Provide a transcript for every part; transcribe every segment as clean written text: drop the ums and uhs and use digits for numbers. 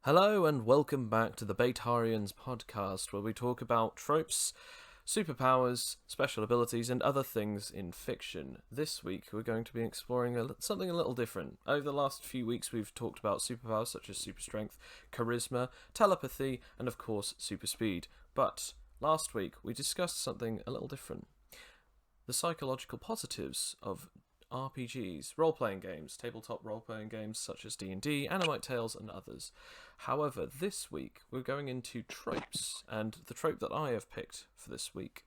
Hello and welcome back to the Betarians Podcast, where we talk about tropes, superpowers, special abilities, and other things in fiction. This week we're going to be exploring something a little different. Over the last few weeks we've talked about superpowers such as super strength, charisma, telepathy, and of course super speed. But last week we discussed something a little different. The psychological positives of RPGs, role-playing games, tabletop role-playing games such as D&D, Animite Tales, and others. However, this week we're going into tropes, and the trope that I have picked for this week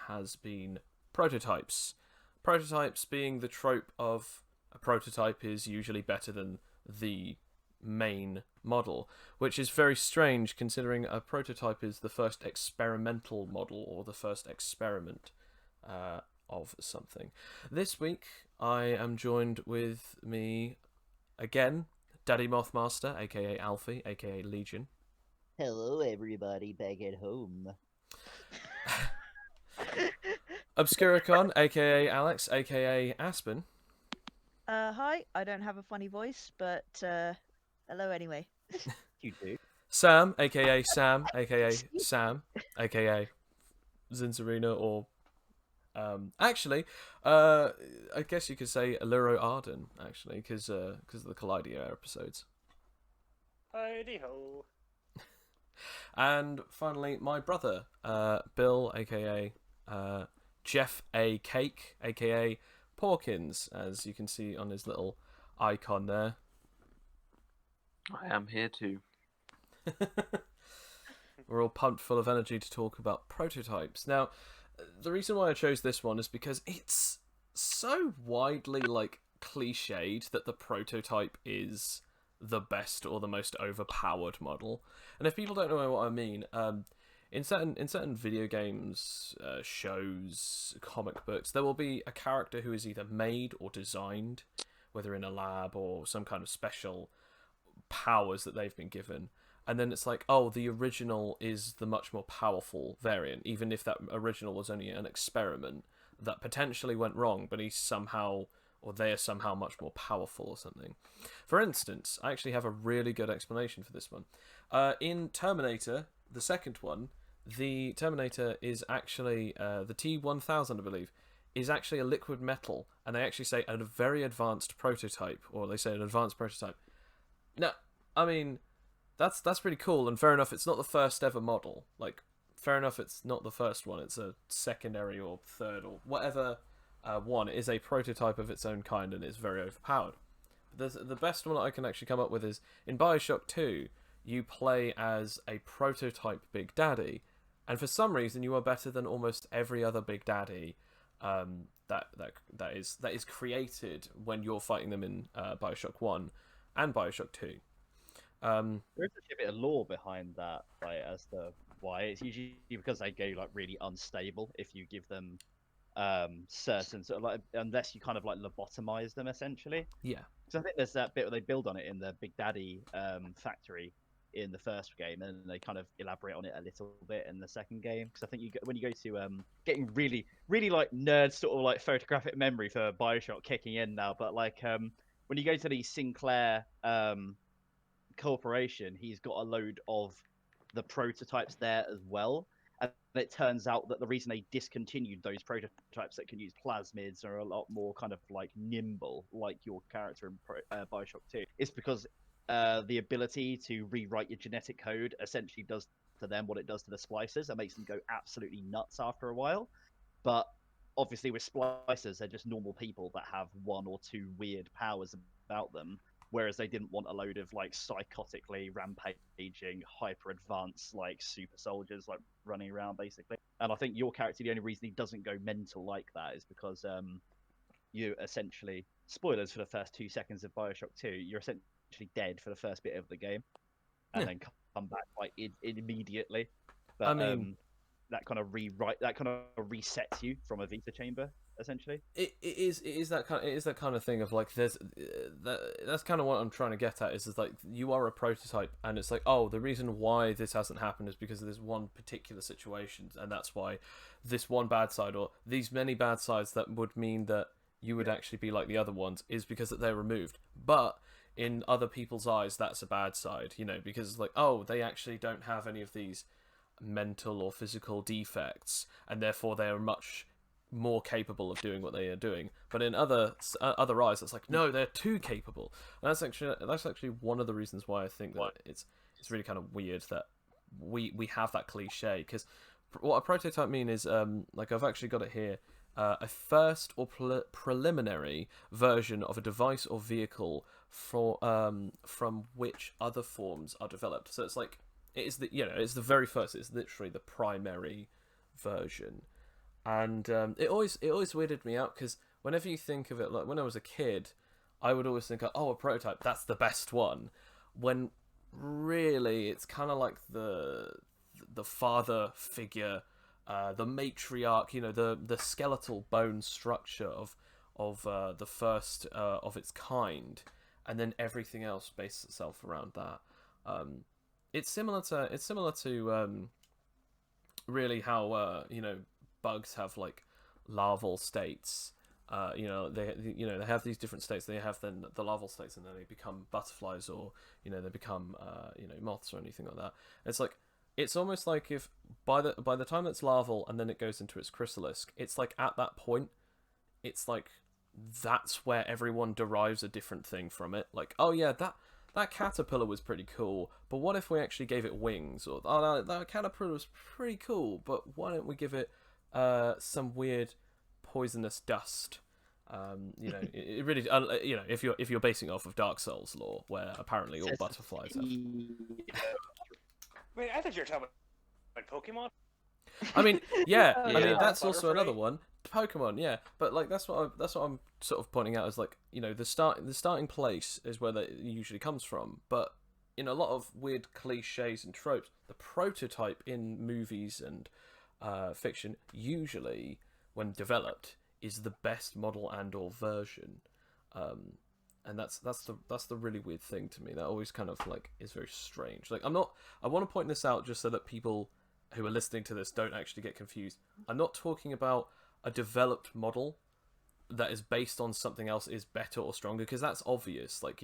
has been prototypes. Prototypes being the trope of a prototype is usually better than the main model, which is very strange considering a prototype is the first experimental model or the first experiment of something. This week I am joined with me again, Daddy Mothmaster, aka Alfie, aka Legion. Hello, everybody back at home. Obscuricon, aka Alex, aka Aspen. Hi, I don't have a funny voice, but hello anyway. You do. Sam, aka Sam, aka Sam, aka Zinzarina, or actually, I guess you could say Alluro Arden, actually, because of the Collidio episodes. Heidi ho. And finally, my brother, Bill, aka Jeff A. Cake, aka Porkins, as you can see on his little icon there. I am here too. We're all pumped full of energy to talk about prototypes. Now, the reason why I chose this one is because it's so widely, cliched that the prototype is the best or the most overpowered model. And if people don't know what I mean, in certain video games, shows, comic books, there will be a character who is either made or designed, whether in a lab or some kind of special powers that they've been given. And then it's like, oh, the original is the much more powerful variant, even if that original was only an experiment that potentially went wrong, but they are somehow much more powerful or something. For instance, I actually have a really good explanation for this one. In Terminator, the second one, the Terminator is actually, the T-1000, I believe, is actually a liquid metal, and they actually say a very advanced prototype, or they say an advanced prototype. Now, I mean, that's pretty cool, and fair enough, it's not the first ever model. Fair enough, it's not the first one, it's a secondary or third or whatever one. It is a prototype of its own kind, and it's very overpowered. But the best one that I can actually come up with is, in Bioshock 2, you play as a prototype Big Daddy, and for some reason you are better than almost every other Big Daddy that is created when you're fighting them in Bioshock 1 and Bioshock 2. There is actually a bit of lore behind that, as to why. It's usually because they go really unstable if you give them certain unless you kind of lobotomize them essentially. Yeah. Because I think there's that bit where they build on it in the Big Daddy factory in the first game, and they kind of elaborate on it a little bit in the second game. Because I think when you go to getting really nerd sort of photographic memory for Bioshock kicking in now, but when you go to the Sinclair corporation, he's got a load of the prototypes there as well, and it turns out that the reason they discontinued those prototypes that can use plasmids are a lot more kind of nimble, like your character in Bioshock 2, is because the ability to rewrite your genetic code essentially does to them what it does to the splicers. It makes them go absolutely nuts after a while. But obviously with splicers, they're just normal people that have one or two weird powers about them, whereas they didn't want a load of psychotically rampaging, hyper advanced super soldiers running around basically. And I think your character, the only reason he doesn't go mental like that is because you essentially, spoilers for the first 2 seconds of Bioshock 2, you're essentially dead for the first bit of the game, and then come back immediately. But I mean, that kind of resets you from a Vita chamber essentially. it is that kind of thing of that's kind of what I'm trying to get at is you are a prototype, and it's the reason why this hasn't happened is because of this one particular situation, and that's why this one bad side or these many bad sides that would mean that you would actually be like the other ones is because that they're removed. But in other people's eyes that's a bad side, because like, oh, they actually don't have any of these mental or physical defects, and therefore they are much more capable of doing what they are doing. But in other eyes, it's like, no, they're too capable. And that's actually one of the reasons why I think that it's really kind of weird that we have that cliche, because what a prototype mean is like, I've actually got it here, a first or preliminary version of a device or vehicle from which other forms are developed. So it's like, it's the very first. It's literally the primary version. And it always weirded me out, because whenever you think of it, like when I was a kid, I would always think, oh, a prototype, that's the best one. When really, it's kind of like the father figure, the matriarch, the skeletal bone structure of the first of its kind, and then everything else bases itself around that. It's similar to really how bugs have like larval states. They have these different states. They have then the larval states, and then they become butterflies, or they become moths or anything like that. It's like, it's almost like if by the time it's larval and then it goes into its chrysalis, it's like at that point, it's like that's where everyone derives a different thing from it. Like, oh yeah, that caterpillar was pretty cool, but what if we actually gave it wings? Or, oh, that caterpillar was pretty cool, but why don't we give it some weird poisonous dust? It really, if you're basing off of Dark Souls lore, where apparently all butterflies have. Wait, I thought you were talking about Pokemon. I mean, yeah, Yeah. I mean that's Butterfree. also another one. Pokemon, yeah, but like that's what I'm sort of pointing out, is like, the starting place is where that usually comes from. But in a lot of weird cliches and tropes, the prototype in movies and fiction usually, when developed, is the best model and or version, and that's the really weird thing to me. That always kind of like is very strange. Like, I want to point this out just so that people who are listening to this don't actually get confused. I'm not talking about a developed model that is based on something else is better or stronger, because that's obvious. Like,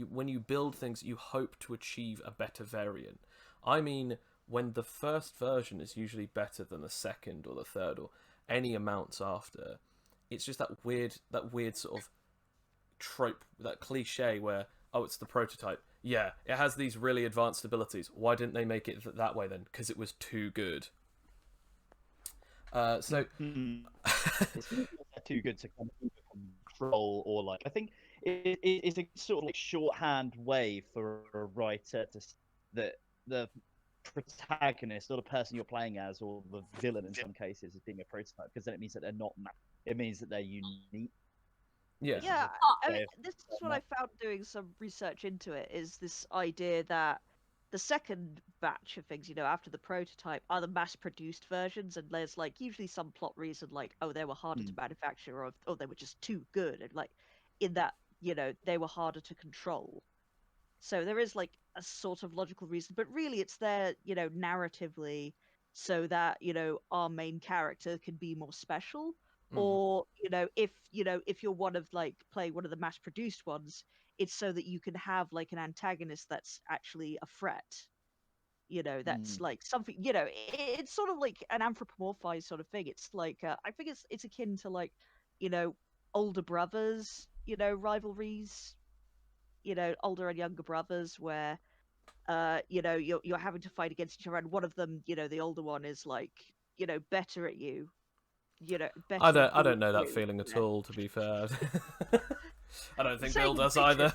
when you build things, you hope to achieve a better variant. I mean, when the first version is usually better than the second or the third or any amounts after, it's just that weird sort of trope, that cliche where, oh, it's the prototype. Yeah, it has these really advanced abilities. Why didn't they make it that way then? Because it was too good. So It's not too good to kind of control, or like, I think it's a sort of like shorthand way for a writer to that the protagonist, or the person you're playing as, or the villain in some cases, is being a prototype, because then it means that they're not. It means that they're unique. yeah, Yeah, I mean, Yeah. this is what I found doing some research into it, is this idea that the second batch of things, after the prototype, are the mass-produced versions, and there's like usually some plot reason, like, oh, they were harder to manufacture, or they were just too good, and like in that, they were harder to control. So there is like a sort of logical reason, but really it's there, narratively, so that, our main character can be more special. Or, if you're one of like playing one of the mass produced ones, it's so that you can have like an antagonist that's actually a threat. That's like something, it's sort of like an anthropomorphized sort of thing. It's like, I think it's akin to like, older brothers, rivalries, older and younger brothers, where you're having to fight against each other, and one of them, the older one is like, better at you, better. I don't know that you, feeling at you know. all, to be fair. I don't think Same Bill in does fiction. either.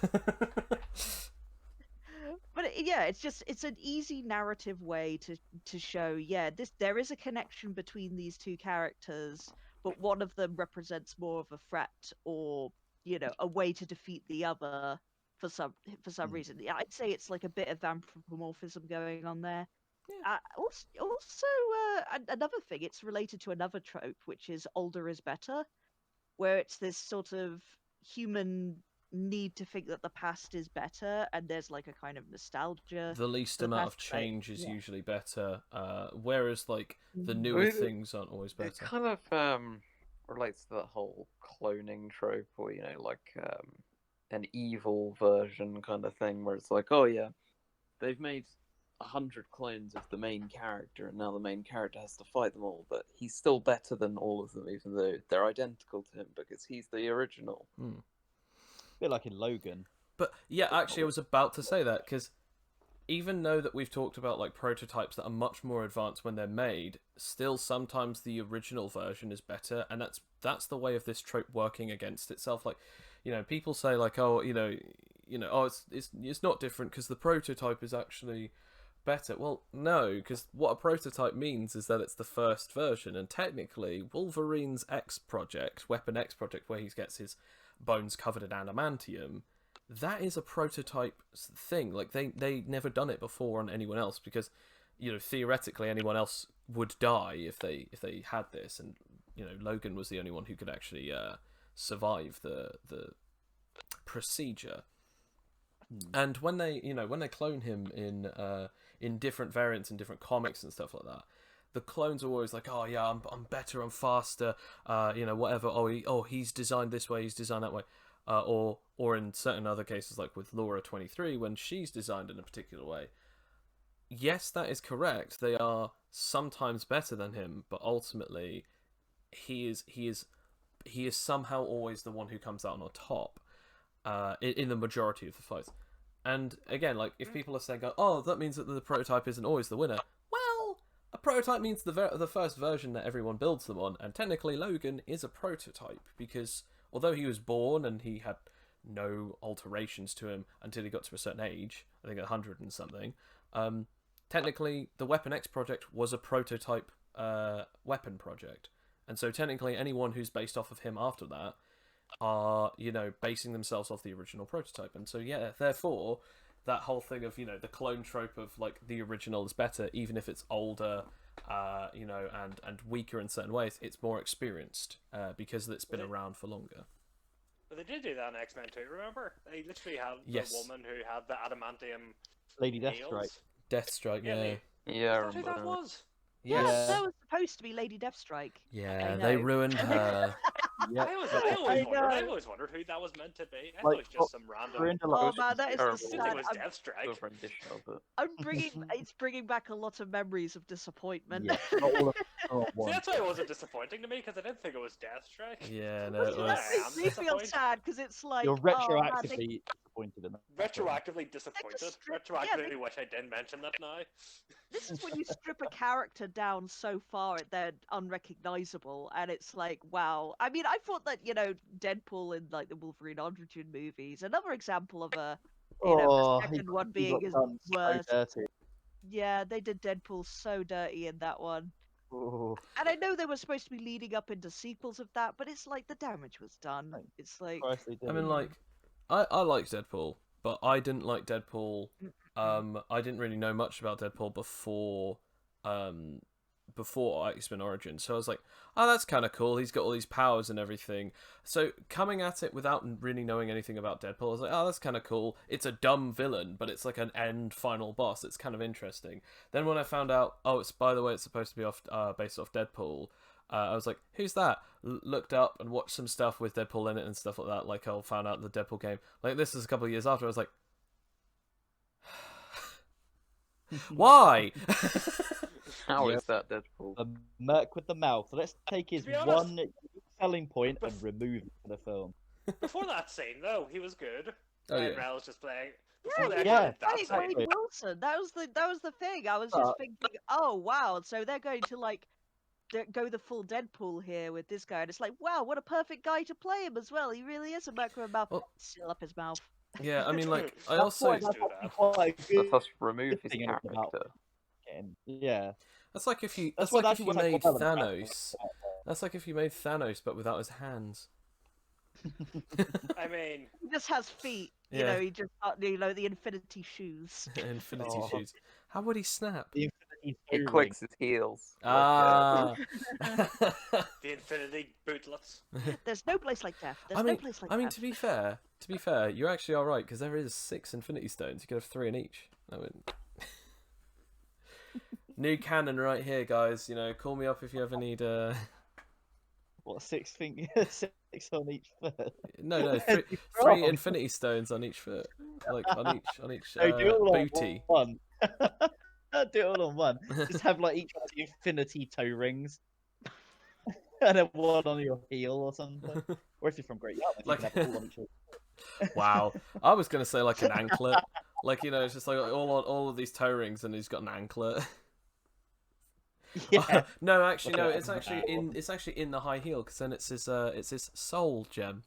But it's an easy narrative way to show, there is a connection between these two characters, but one of them represents more of a threat, or a way to defeat the other for some reason. Yeah, I'd say it's like a bit of anthropomorphism going on there. Another thing, it's related to another trope, which is older is better, where it's this sort of human need to think that the past is better, and there's like a kind of nostalgia. The least The amount of past, like, change is yeah. usually better, whereas like the Mhm. newer mean, things aren't always It better. kind of relates to that whole cloning trope, or an evil version kind of thing, where it's like, oh yeah, they've made 100 clones of the main character, and now the main character has to fight them all, but he's still better than all of them, even though they're identical to him because he's the original. A bit like in Logan. But yeah, actually, I was about to say that because even though that we've talked about like prototypes that are much more advanced when they're made, still sometimes the original version is better, and that's the way of this trope working against itself. Like, you know, people say like, oh, oh, it's not different because the prototype is actually better. Well, no, because what a prototype means is that it's the first version, and technically Wolverine's Weapon X project, where he gets his bones covered in adamantium, that is a prototype thing. Like, they never done it before on anyone else, because, you know, theoretically anyone else would die if they had this, and, you know, Logan was the only one who could actually survive the procedure. And when they clone him in different variants in different comics and stuff like that, the clones are always like, oh yeah, I'm better, I'm faster, whatever. He's designed this way, he's designed that way, or in certain other cases, like with Laura 23, when she's designed in a particular way. Yes, that is correct. They are sometimes better than him, but ultimately, he is somehow always the one who comes out on top. In the majority of the fights. And again, like, if people are saying, oh, that means that the prototype isn't always the winner. Well, a prototype means the first version that everyone builds them on, and technically Logan is a prototype, because although he was born and he had no alterations to him until he got to a certain age, I think 100 and something, technically the Weapon X project was a prototype weapon project. And so technically anyone who's based off of him after that are, basing themselves off the original prototype. And so, yeah, therefore, that whole thing of, the clone trope of, like, the original is better, even if it's older, and weaker in certain ways, it's more experienced, because it's been around for longer. But they did do that in X-Men too, remember? They literally had Yes. the woman who had the adamantium Lady Deathstrike. Deathstrike, yeah. Yeah, I Is that who remember that was? Yeah, Yeah. that was supposed to be Lady Deathstrike. Yeah, I they know. ruined her. Yeah. I always wondered who that was meant to be. I thought it was just some random. Oh man, that is the terrible. sad. It was Deathstrike. rendition of it. It's bringing back a lot of memories of disappointment. Yeah, not all of them are at See, once. that's why it wasn't disappointing to me, because I didn't think it was Deathstrike. Yeah, no, it Yeah, was. I am We feel disappointed. sad because it's like You're oh, man, retroactively disappointed in that. Retroactively disappointed. Retroactively they- wish I didn't mention that now. this is when you strip a character down so far they're unrecognizable, and it's like wow. I mean, I thought that Deadpool in like the Wolverine Origin movies, another example of a the second one being as worse. Dirty. Yeah, they did Deadpool so dirty in that one. Oh, And I know they were supposed to be leading up into sequels of that, but it's like the damage was done. It's like Christ, they did. I mean, like, I liked Deadpool, but I didn't like Deadpool. I didn't really know much about Deadpool before X-Men Origins, so I was like, oh, that's kind of cool. He's got all these powers and everything. So coming at it without really knowing anything about Deadpool, I was like, oh, that's kind of cool. It's a dumb villain, but it's like an end final boss. It's kind of interesting. Then when I found out, oh, it's supposed to be based off Deadpool. I was like, who's that? Looked up and watched some stuff with Deadpool in it and stuff like that. Like, I found out the Deadpool game. Like, this is a couple of years after. I was like, why? How Yep. is that Deadpool? The Merc with the mouth. Let's take his To be honest- one selling point and remove it from the film. Before that scene, though, he was good. Oh, Ryan yeah. Reynolds just playing. Before they yeah. did that Right, scene. Wade Wilson. That was the thing. I was just thinking, oh wow, so they're going to like go the full Deadpool here with this guy, and it's like, wow, what a perfect guy to play him as well. He really is a macro mouth. Well- Seal up his mouth. Yeah, I mean, like, I That's also... why- that's do that. quite a Let good us remove his thing about character. game. Yeah. That's like if you. That's That's like what if you actually made what I love about Thanos. That's like if you made Thanos, but without his hands. I mean, He just has feet. Yeah. He just the Infinity shoes. Infinity Oh. shoes. How would he snap? The Infinity He Toe clicks his heels. Ah. the Infinity Bootlets. There's no place like death. There's I mean, no place like I mean, death. to be fair, you actually are right, because there is 6 Infinity Stones. You could have 3 in each. I mean, new canon right here, guys. Call me up if you ever need. What, six on each foot? No, Where's he three from? infinity stones on each foot, like on each No, do it all booty. on one. Do it all on one. Just have like each one of the infinity toe rings, and then one on your heel or something. Or if you're from Great Yarmouth, you Like- can have it all on each heel. Wow, I was gonna say like an anklet, like it's just like all of these toe rings, and he's got an anklet. Yeah. No, actually, no. Okay, It's actually in the high heel, because then it's his soul gem.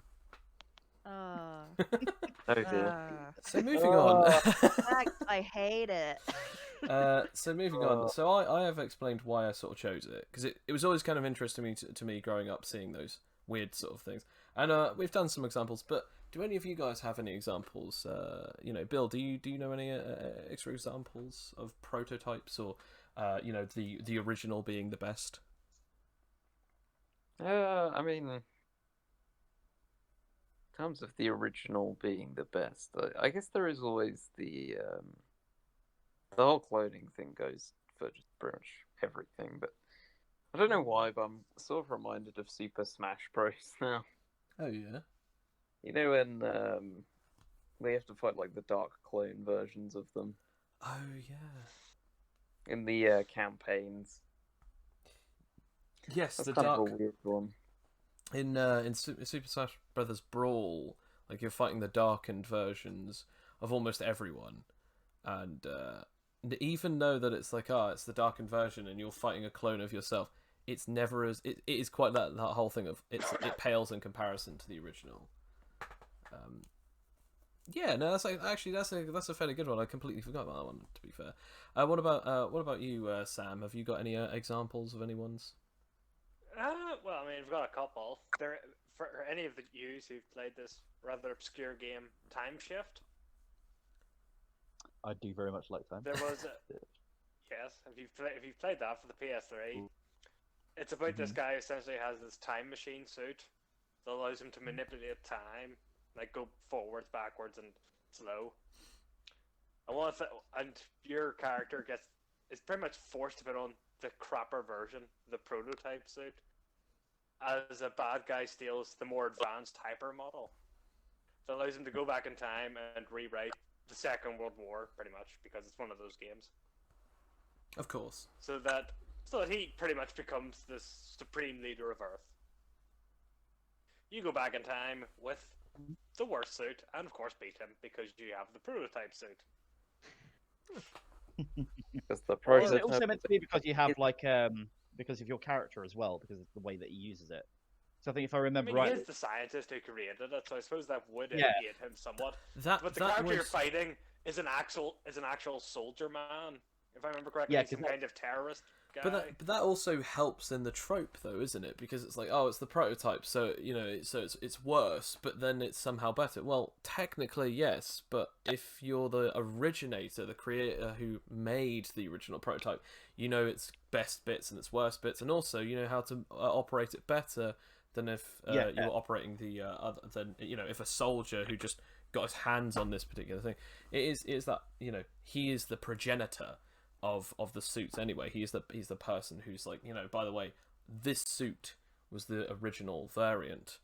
Ah, Oh dear. So moving on. Thanks, I hate it. So moving on. So I have explained why I sort of chose it, because it was always kind of interesting to me growing up, seeing those weird sort of things. And we've done some examples, but do any of you guys have any examples? Bill, do you know any extra examples of prototypes, or the original being the best? I mean, in terms of the original being the best, I guess there is always the whole cloning thing goes for just pretty much everything. But I don't know why, but I'm sort of reminded of Super Smash Bros. Now. Oh yeah. You know when they have to fight like the dark clone versions of them Oh yeah. in the campaigns. Yes, That's the kind dark. of a weird one. In Super Smash Brothers Brawl, like you're fighting the darkened versions of almost everyone, and even though that it's like it's the darkened version and you're fighting a clone of yourself, it's never as it is quite that whole thing of it pales in comparison to the original. Yeah, no, that's a fairly good one. I completely forgot about that one, to be fair. What about you, Sam? Have you got any examples of anyone's? Well, I mean, we've got a couple. For any of you who've played this rather obscure game, Time Shift. I do very much like that. There was yes. If you've played that for the PS3, it's about this guy who essentially has this time machine suit that allows him to manipulate time, like go forwards, backwards, and slow. And your character is pretty much forced to put on the crapper version, the prototype suit, as a bad guy steals the more advanced hyper model. That allows him to go back in time and rewrite the Second World War, pretty much, because it's one of those games. Of course. So that he pretty much becomes this supreme leader of Earth. You go back in time with the worst suit, and of course beat him, because you have the prototype suit. Because the Is prototype it also meant to be because you have because of your character as well, because of the way that he uses it? So I think if I remember right, he is the scientist who created it, so I suppose that would Yeah. aid him somewhat. That But the that character you're was fighting is an actual soldier man, if I remember correctly. Yeah, He's some 'cause kind of terrorist guy. but that also helps in the trope, though, isn't it? Because it's like, it's the prototype, so it's worse, but then it's somehow better. Well, technically yes, but if you're the originator, the creator who made the original prototype, you know its best bits and its worst bits, and also you know how to operate it better than if you were operating the other. Than if a soldier who just got his hands on this particular thing, it is that he is the progenitor of the suits anyway. He's the person who's like, by the way, this suit was the original variant,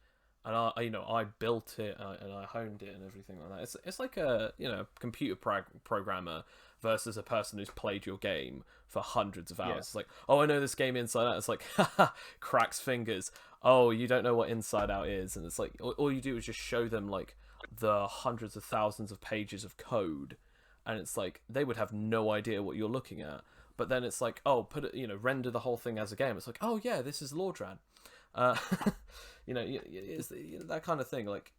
and I built it and I honed it and everything like that. It's like a computer programmer versus a person who's played your game for hundreds of hours. Yeah. It's like, I know this game inside out. It's like, haha, cracks fingers. Oh, you don't know what inside out is, and it's like all you do is just show them like the hundreds of thousands of pages of code. And it's like they would have no idea what you're looking at. But then it's like, put it, render the whole thing as a game. It's like, oh yeah, this is Lordran. It's that kind of thing. Like,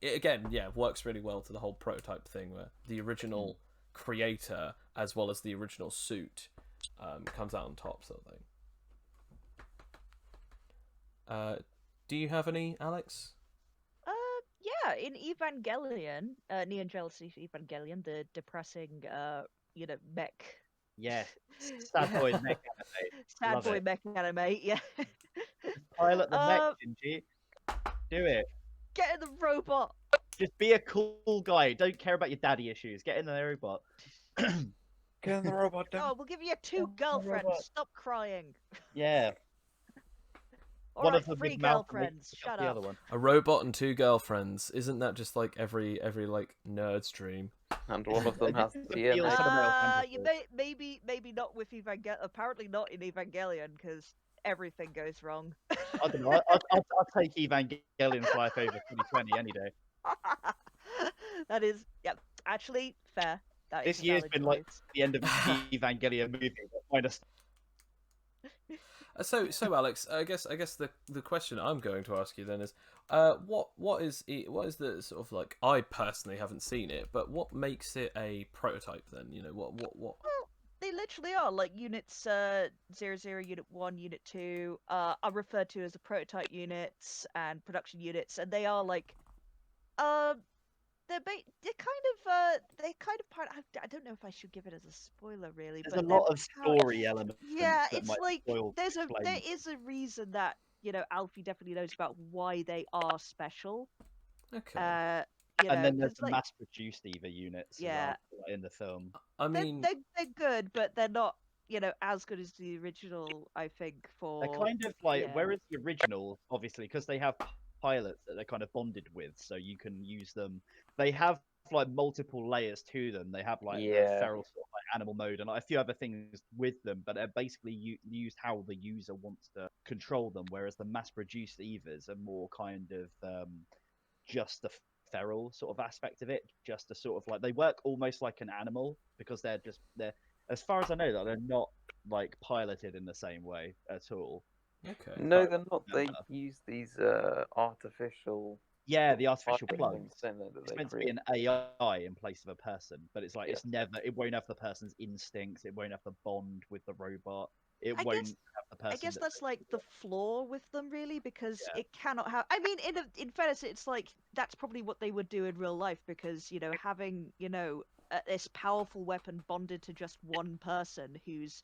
it again, works really well to the whole prototype thing, where the original creator as well as the original suit comes out on top, sort of thing. Do you have any, Alex? Yeah, in Evangelion, Neon Genesis Evangelion, the depressing, mech. yeah, sad boy mech anime. Sad Love boy it. mech anime, yeah. Pilot the mech, Um, Shinji. Do it. Get in the robot! Just be a cool guy. Don't care about your daddy issues. Get in the robot. Get in the robot. Oh, we'll give you two girlfriends. robot. Stop crying. Yeah. One Alright, of them 3 with Malcolm, girlfriends. what's Shut the up. other one? A robot and 2 girlfriends. Isn't that just like every like nerd's dream? And one of them has It the feels DNA. kind of male You fantasy. maybe not with Evangelion. Apparently not in Evangelion because everything goes wrong. I don't know. I'll take Evangelion's life over 2020 any day. That is, yep. Actually, fair. That is This a year's valid been like choice. the end of the Evangelion movie, but minus. So Alex, I guess the question I'm going to ask you then is, what is the sort of like, I personally haven't seen it, but what makes it a prototype then? You know, what? Well, they literally are like units 00, unit 1, unit 2 are referred to as the prototype units and production units, and they are like they're kind of part. I don't know if I should give it as a spoiler really, There's but a they're lot of story elements. yeah, that it's might like spoil there flames. is a reason that Alfie definitely knows about why they are special. Okay. And then there's 'cause, the like, mass-produced Eva units as yeah, well, like, in the film. I they're, mean, they're good, but they're not as good as the original. I think They're for kind of like, yeah. whereas the original, obviously, because they have pilots that they're kind of bonded with, so you can use them. They have like multiple layers to them. They have like the Yeah. feral sort of like animal mode and like, a few other things with them, but they're basically used how the user wants to control them. Whereas the mass-produced Evas are more kind of just the feral sort of aspect of it, just to sort of like they work almost like an animal because they're as far as I know that they're not like piloted in the same way at all. okay. No, they're not. They remember. use these artificial Yeah, the artificial firing plugs. things, don't they, that It's they meant to be create. an AI in place of a person, but it's like Yeah. it won't have the person's instincts, it won't have the bond with the robot, it I won't guess have the person. I guess that that's like the flaw with them, really, because Yeah. it cannot have. I mean, in fairness, it's like that's probably what they would do in real life, because having this powerful weapon bonded to just one person who's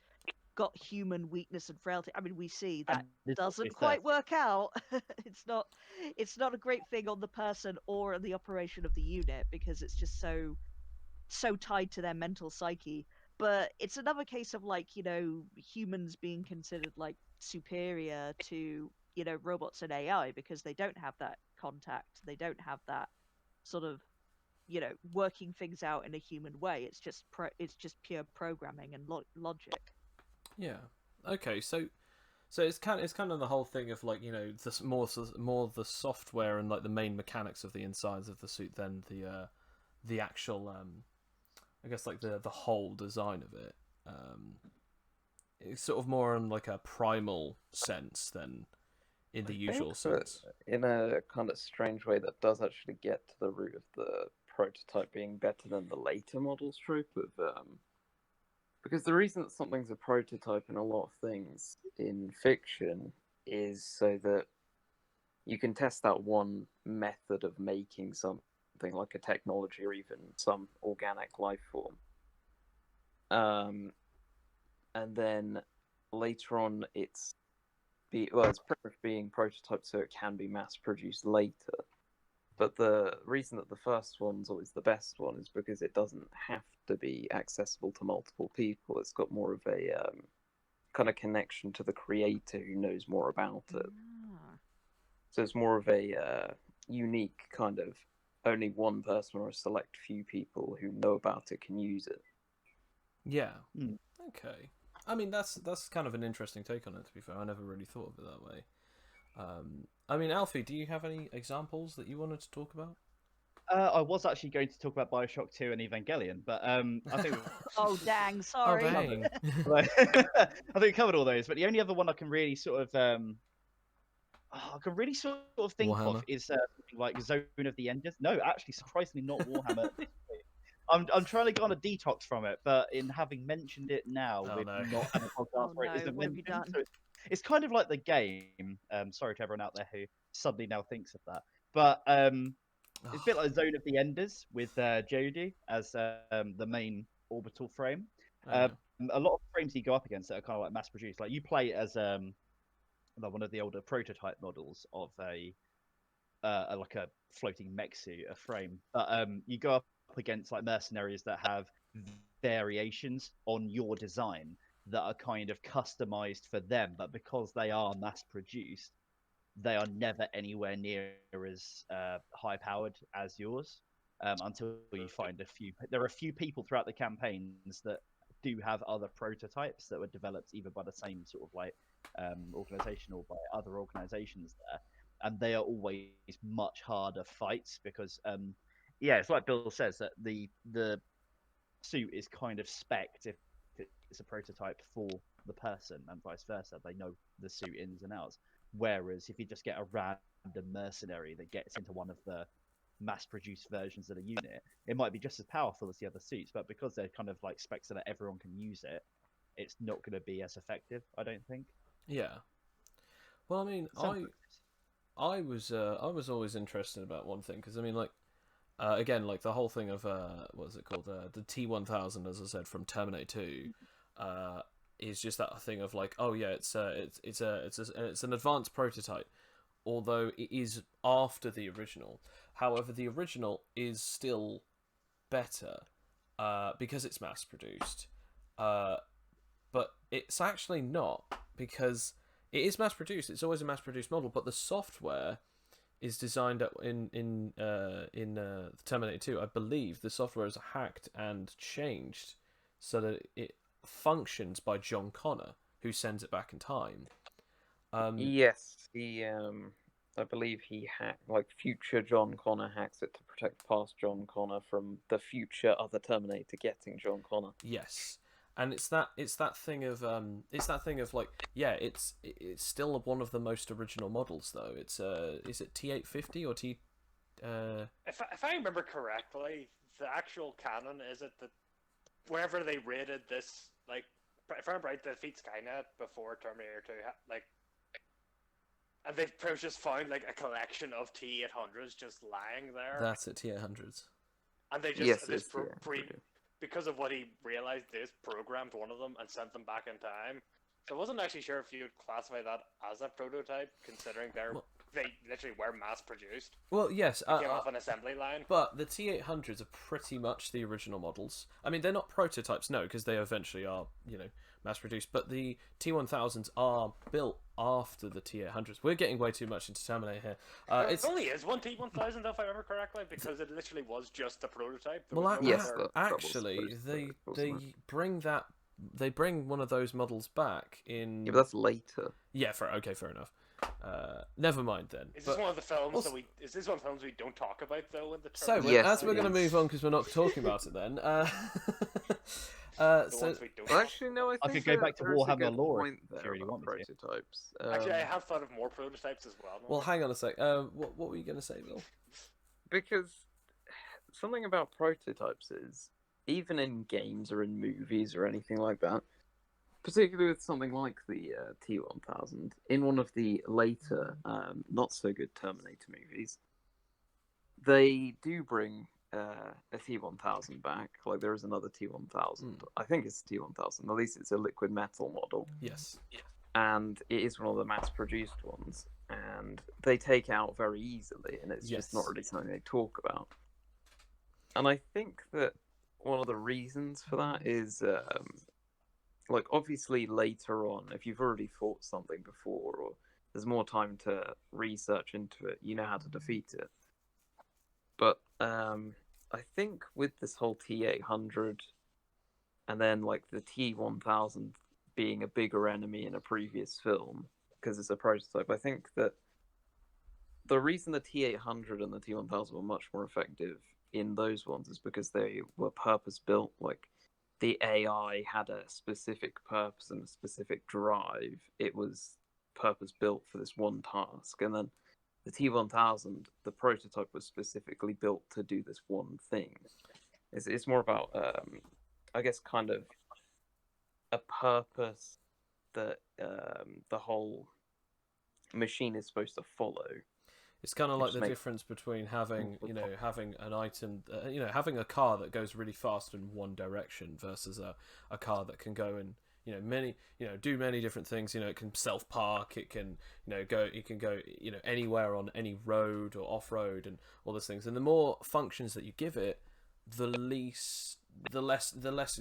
got human weakness and frailty. I mean, we see that And it's doesn't also quite 30. work out. It's not a great thing on the person or on the operation of the unit because it's just so tied to their mental psyche. But it's another case of like humans being considered like superior to robots and AI because they don't have that contact, they don't have that sort of working things out in a human way. It's just pure programming and logic. Yeah. Okay. So it's kind of the whole thing of like the more the software and like the main mechanics of the insides of the suit than the actual I guess like the whole design of it. It's sort of more on like a primal sense than in the I usual think that sense. in a kind of strange way that does actually get to the root of the prototype being better than the later models trope of because the reason that something's a prototype in a lot of things in fiction is so that you can test out one method of making something like a technology or even some organic life form. And then later on it's pretty much being prototyped so it can be mass produced later. But the reason that the first one's always the best one is because it doesn't have to be accessible to multiple people. It's got more of a kind of connection to the creator who knows more about it. Ah. So it's more of a unique kind of only one person or a select few people who know about it can use it. Yeah. Hmm. Okay. I mean, that's kind of an interesting take on it. To be fair, I never really thought of it that way. I mean, Alfie, do you have any examples that you wanted to talk about? I was actually going to talk about Bioshock 2 and Evangelion, but I think Oh dang! Oh Sorry. dang! I think we covered all those. But the only other one I can really sort of think of Warhammer. is something like Zone of the Enders. No, actually, surprisingly not Warhammer. I'm trying to go on a detox from it, but in having mentioned it now, Oh, we've no. not had a podcast Oh, where it no, isn't what have you mentioned. done? So it's kind of like the game. Sorry to everyone out there who suddenly now thinks of that, but it's a bit like Zone of the Enders with Jodie as the main orbital frame. Oh, A lot of frames you go up against that are kind of like mass produced. Like you play as like one of the older prototype models of like a floating mech suit, a frame. But you go up against like mercenaries that have variations on your design that are kind of customized for them, but because they are mass produced, they are never anywhere near as high powered as yours until you find a few. There are a few people throughout the campaigns that do have other prototypes that were developed either by the same sort of like organization or by other organizations there, and they are always much harder fights because yeah, it's like Bill says that the suit is kind of spec'd if it's a prototype for the person and vice versa. They know the suit ins and outs. Whereas if you just get a random mercenary that gets into one of the mass-produced versions of the unit, it might be just as powerful as the other suits, but because they're kind of like specs so that everyone can use it, it's not going to be as effective, I don't think. Yeah. Well, I mean, I was always interested about one thing because I mean, like, again, like the whole thing of what is it called, the T-1000, as I said, from Terminator 2, is just that thing of like, oh yeah, it's an advanced prototype, although it is after the original. However, the original is still better because it's mass produced, but it's actually not, because it is mass produced. It's always a mass produced model, but the software is designed in Terminator 2. I believe the software is hacked and changed so that it functions by John Connor, who sends it back in time. Yes, I believe he future John Connor hacks it to protect past John Connor from the future other Terminator getting John Connor. Yes, and it's that thing of like, yeah, it's still one of the most original models though. It's is it T850 or T? If I remember correctly, the actual canon is it that wherever they rated this, like, if I remember right, they defeat Skynet before Terminator 2, like, and they've just found like a collection of T800s just lying there. That's it, T800s. And they just because of what he realized, they just programmed one of them and sent them back in time. So I wasn't actually sure if you would classify that as a prototype, considering they literally were mass produced. Well, yes, came off an assembly line. But the T800s are pretty much the original models. I mean, they're not prototypes, no, because they eventually are, mass produced. But the T1000s are built after the T800s. We're getting way too much into Terminator here. It only is one T1000, if I remember correctly, because it literally was just a prototype. Actually, they bring that. They bring one of those models back in. Yeah, but that's later. Yeah, fair enough. Never mind then. Is this one of the films Is this one of the films we don't talk about though? In the so as we're going to move on because we're not talking about it then. Actually, no. I could go back to Warhammer lore if you really want prototypes. Actually, I have thought of more prototypes as well. Well, hang on a sec. What were you going to say, Bill? Because something about prototypes is, even in games or in movies or anything like that, particularly with something like the T-1000, in one of the later, not-so-good Terminator movies, they do bring a T-1000 back. Like, there is another T-1000. I think it's T-1000. At least it's a liquid metal model. Yes. And it is one of the mass-produced ones. And they take out very easily, and it's just not really something they talk about. And I think that one of the reasons for that is... obviously later on, if you've already fought something before, or there's more time to research into it, you know how to defeat it. But I think with this whole T-800, and then the T-1000 being a bigger enemy in a previous film, because it's a prototype, I think that the reason the T-800 and the T-1000 were much more effective in those ones is because they were purpose-built, the AI had a specific purpose and a specific drive. It was purpose-built for this one task. And then the T-1000, the prototype was specifically built to do this one thing. It's more about, I guess, kind of a purpose that the whole machine is supposed to follow. It's kind of like the difference between having an item, having a car that goes really fast in one direction versus a car that can go in, do many different things. It can self-park, it can, go anywhere on any road or off-road and all those things. And the more functions that you give it, the the less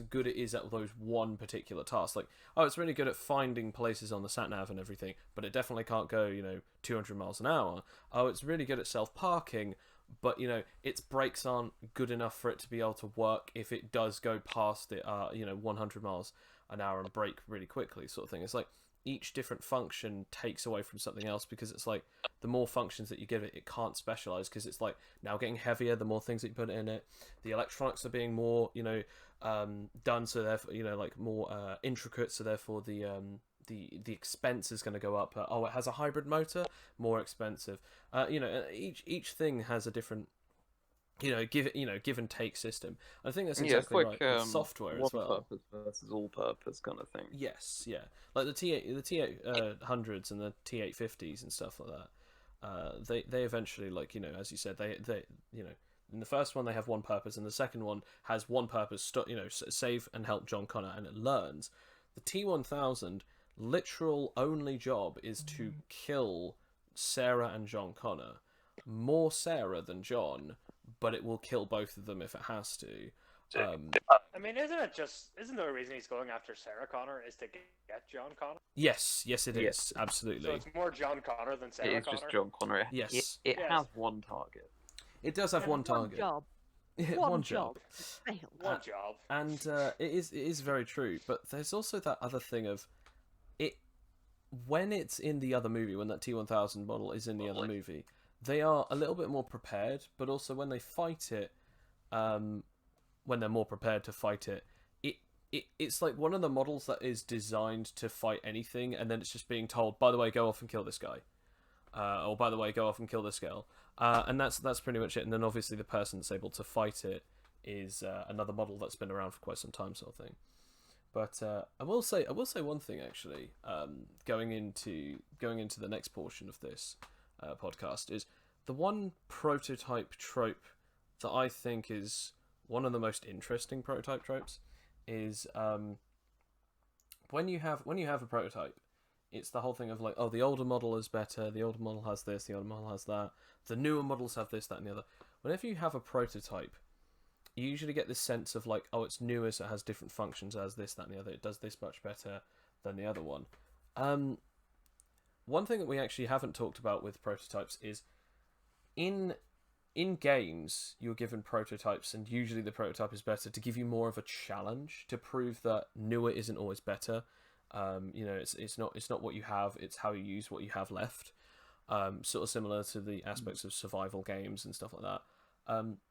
good it is at those one particular task. Like, oh, it's really good at finding places on the sat nav and everything, but it definitely can't go 200 miles an hour. Oh, it's really good at self parking, but its brakes aren't good enough for it to be able to work if it does go past it 100 miles an hour and brake really quickly, sort of thing. It's like each different function takes away from something else, because it's like the more functions that you give it, it can't specialize, because it's like now getting heavier the more things that you put in it. The electronics are being more done, so therefore like more intricate, so therefore the expense is going to go up. It has a hybrid motor, more expensive. Each thing has a different give and take system. I think that's exactly it's like, right. With software as well. One-purpose versus all-purpose kind of thing. Yes, yeah, like the T800s and the T850s and stuff like that. They eventually, like as you said, they in the first one they have one purpose, and the second one has one purpose: save and help John Connor, and it learns. The T1000 literal only job is to kill Sarah and John Connor. More Sarah than John, but it will kill both of them if it has to. I mean, isn't the reason he's going after Sarah Connor is to get John Connor? Yes, it is, absolutely. So it's more John Connor than Sarah It is Connor? just John Connor. Yes. It has one target. It does have one target. Job. One job. Fail. One job. And it is very true, but there's also that other thing of it when it's in the other movie, when that T1000 model is in the other movie, they are a little bit more prepared, but also when they fight it, when they're more prepared to fight it, it's like one of the models that is designed to fight anything, and then it's just being told, by the way, go off and kill this guy. Or by the way, go off and kill this girl. And that's pretty much it. And then obviously the person that's able to fight it is another model that's been around for quite some time, sort of thing. But I will say one thing actually. Going into the next portion of this podcast is the one prototype trope that I think is one of the most interesting prototype tropes is when you have a prototype, it's the whole thing of like, oh, the older model is better, the older model has this, the older model has that, the newer models have this, that, and the other. Whenever you have a prototype, you usually get this sense of like, oh, it's newer, so it has different functions as this, that, and the other. It does this much better than the other one. One thing that we actually haven't talked about with prototypes is in games you're given prototypes, and usually the prototype is better to give you more of a challenge, to prove that newer isn't always better. It's not what you have, it's how you use what you have left. Sort of similar to the aspects of survival games and stuff like that.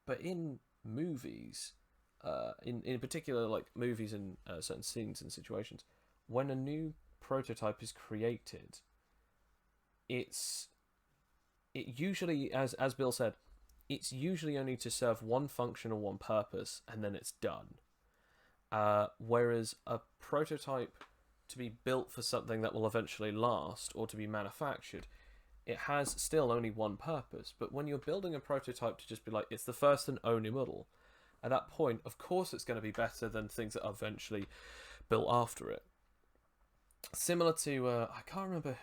But in movies, in particular, like movies and certain scenes and situations, when a new prototype is created, it usually, as Bill said, it's usually only to serve one function or one purpose, and then it's done. Whereas a prototype to be built for something that will eventually last, or to be manufactured, it has still only one purpose. But when you're building a prototype to just be like, it's the first and only model, at that point, of course it's going to be better than things that are eventually built after it. Similar to I can't remember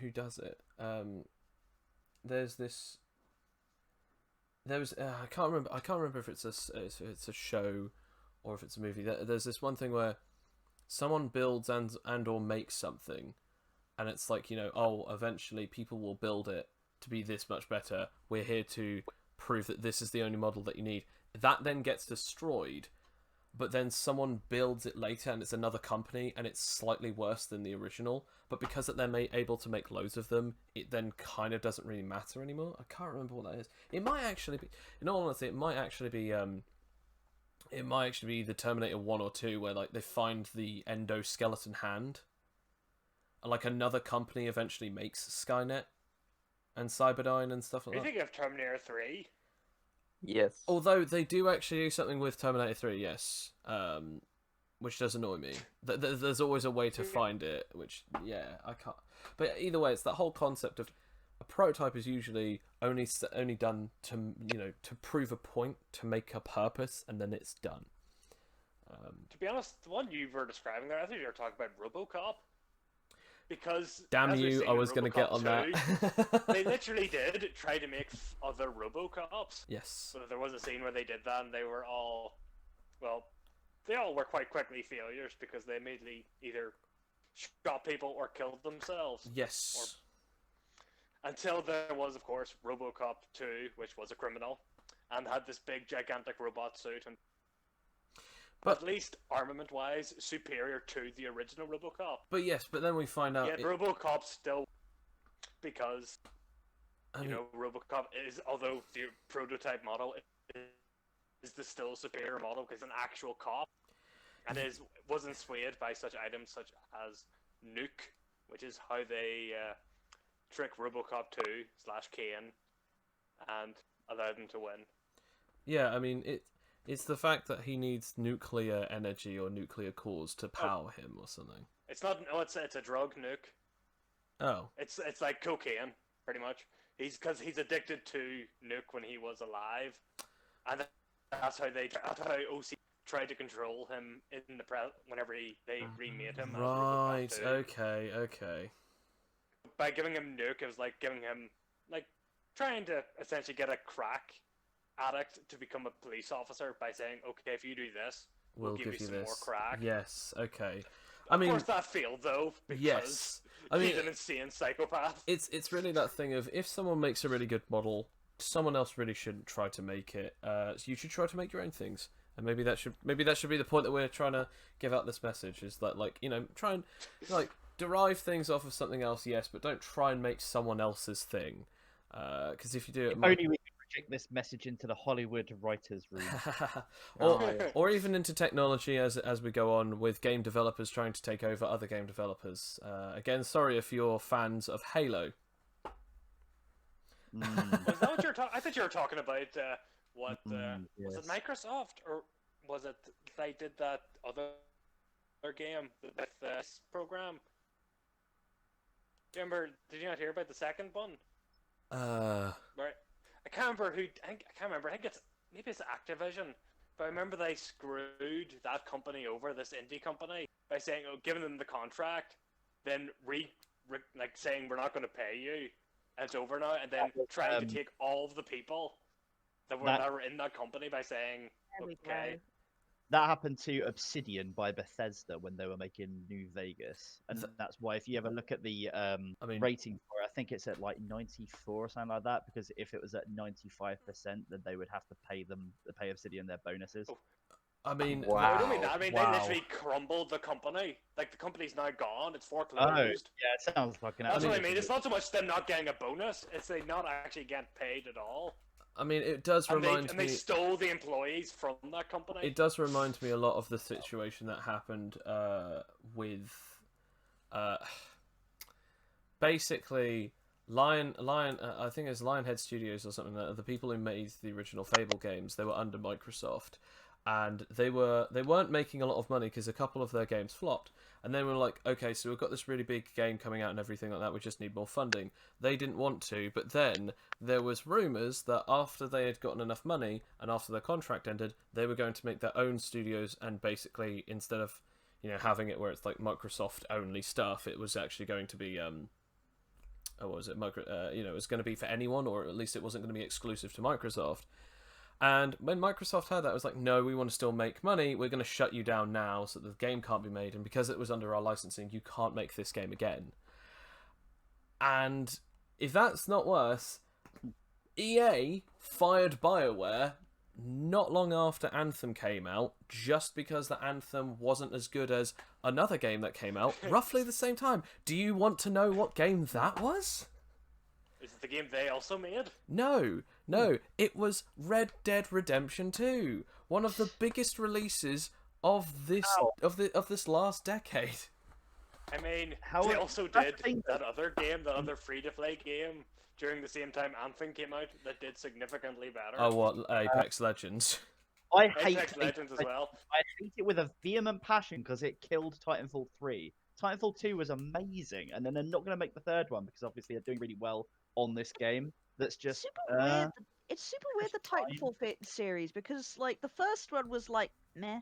who does it. I can't remember if it's a show or if it's a movie. There's this one thing where someone builds and or makes something, and it's like, eventually people will build it to be this much better. We're here to prove that this is the only model that you need. That then gets destroyed, but then someone builds it later, and it's another company, and it's slightly worse than the original. But because that they're able to make loads of them, it then kind of doesn't really matter anymore. I can't remember what that is. It might actually be, in all honesty, it might actually be the Terminator 1 or 2, where like they find the endoskeleton hand, and like another company eventually makes Skynet and Cyberdyne and stuff like Are that. you thinking of Terminator 3? Yes. Although they do actually do something with Terminator 3, yes, which does annoy me. There's always a way to find it, which, yeah, I can't. But either way, it's that whole concept of a prototype is usually only done to prove a point, to make a purpose, and then it's done. To be honest, the one you were describing there, I think you were talking about RoboCop. Because Damn as we've you, seen I in was going to get on RoboCop 2, that. They literally did try to make other RoboCops. Yes. So there was a scene where they did that, and they were all well, they all were quite quickly failures because they immediately either shot people or killed themselves. Yes. Until there was, of course, RoboCop 2, which was a criminal, and had this big, gigantic robot suit, and But- at least armament-wise, superior to the original RoboCop. But yes, but then we find out. Yet RoboCop still, because I mean, RoboCop is, although the prototype model is the still superior model because an actual cop, and wasn't swayed by such items such as Nuke, which is how they trick RoboCop 2/Kane and allow them to win. yeah, I mean it's the fact that he needs nuclear energy or nuclear cores to power him or something. It's not. No, it's a drug, Nuke. Oh. It's like cocaine, pretty much. Because he's addicted to Nuke when he was alive, and that's how OC tried to control him in the whenever they remade him. Right. As RoboCop 2. Okay. By giving him Nuke, it was like giving him trying to essentially get a crack addict to become a police officer by saying, okay, if you do this, we'll give you some this. more crack. Yes. Okay. Of course, that failed though because yes. I mean, he's an insane psychopath. It's really that thing of if someone makes a really good model, someone else really shouldn't try to make it. So you should try to make your own things, and maybe that should be the point that we're trying to give out this message is that try and derive things off of something else, yes, but don't try and make someone else's thing, because if you do it, Only we can project this message into the Hollywood writers' room. or even into technology as we go on with game developers trying to take over other game developers. Again, sorry if you're fans of Halo. Was that what you're talking? I thought you were talking about was yes. it Microsoft or was it they did that other game with this program? Do you remember? Did you not hear about the second one? Right. I can't remember who. I can't remember. I think maybe it's Activision. But I remember they screwed that company over, this indie company, by saying, giving them the contract, then saying we're not going to pay you, and it's over now, and then trying to take all of the people that were in that company by saying, There we okay. go. That happened to Obsidian by Bethesda when they were making New Vegas, and that's why if you ever look at the rating for it, I think it's at like 94 or something like that. Because if it was at 95%, then they would have to pay Obsidian their bonuses. I mean, No, I don't mean that. I mean, Wow. they literally crumbled the company. Like, the company's now gone. It's foreclosed. Oh, yeah, it sounds like an. That's what I mean. It's not so much them not getting a bonus. It's they not actually getting paid at all. I mean, it does remind me. They stole the employees from that company. It does remind me a lot of the situation that happened with basically Lion. I think it's Lionhead Studios or something. The people who made the original Fable games, they were under Microsoft, and they weren't making a lot of money because a couple of their games flopped. And then we were like, okay, so we've got this really big game coming out and everything like that. We just need more funding. They didn't want to, but then there was rumours that after they had gotten enough money and after their contract ended, they were going to make their own studios and basically instead of having it where it's like Microsoft only stuff, it was actually going to be it was going to be for anyone, or at least it wasn't going to be exclusive to Microsoft. And when Microsoft heard that, it was like, no, we want to still make money. We're going to shut you down now so that the game can't be made. And because it was under our licensing, you can't make this game again. And if that's not worse, EA fired BioWare not long after Anthem came out, just because the Anthem wasn't as good as another game that came out roughly the same time. Do you want to know what game that was? Is it the game they also made? No, it was Red Dead Redemption 2, one of the biggest releases of this last decade. I mean, How they it- also that did thing- that other game, that other free-to-play game during the same time Anthem came out that did significantly better. Oh, what, Apex Legends? I hate Apex Legends as well. I hate it with a vehement passion because it killed Titanfall 3. Titanfall 2 was amazing, and then they're not going to make the third one because obviously they're doing really well on this game. That's just Super weird. It's super weird the fine. Titanfall series because like the first one was like meh,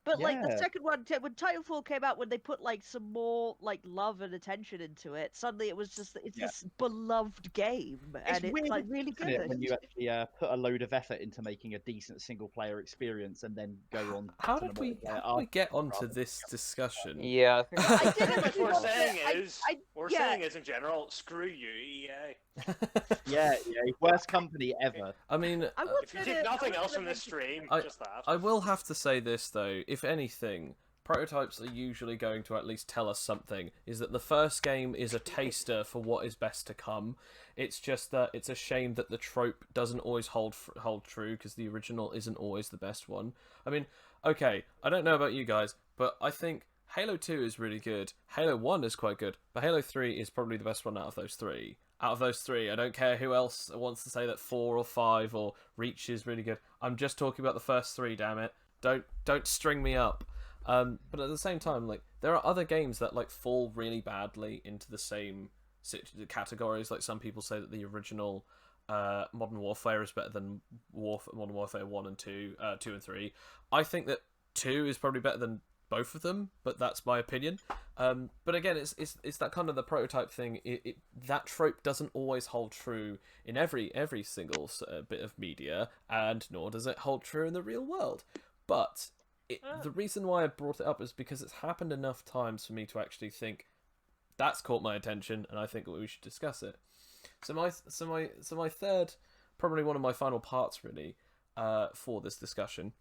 But like the Yeah. second one, when Titanfall came out, when they put like some more like love and attention into it, suddenly it was just it's Yeah. this beloved game, It's and it's weird, like really isn't it, good. when you actually put a load of effort into making a decent single player experience and then go on How to did the we multiplayer how did we get afterwards onto rather this discussion? Yeah, I think I did What actually we're want to- saying I- is, I- we're yeah. saying is in general, screw you, EA. Yeah, worst company ever. I mean, I was If you gonna- take nothing I was else gonna from this mention- stream, I- just that. I will have to say this though, if anything, prototypes are usually going to at least tell us something, is that the first game is a taster for what is best to come. It's just that it's a shame that the trope doesn't always hold true, because the original isn't always the best one. I mean, okay, I don't know about you guys, but I think Halo 2 is really good, Halo 1 is quite good, but Halo 3 is probably the best one out of those three. Out of those three, I don't care who else wants to say that 4 or 5 or Reach is really good. I'm just talking about the first three, damn it. Don't string me up. But at the same time, like, there are other games that like fall really badly into the same categories. Like, some people say that the original Modern Warfare is better than Modern Warfare 1 and 2, 2 and 3. I think that 2 is probably better than both of them, but that's my opinion. But again, it's that kind of the prototype thing. That trope doesn't always hold true in every single bit of media, and nor does it hold true in the real world. But the reason why I brought it up is because it's happened enough times for me to actually think that's caught my attention, and I think we should discuss it. So my third, probably one of my final parts really, for this discussion,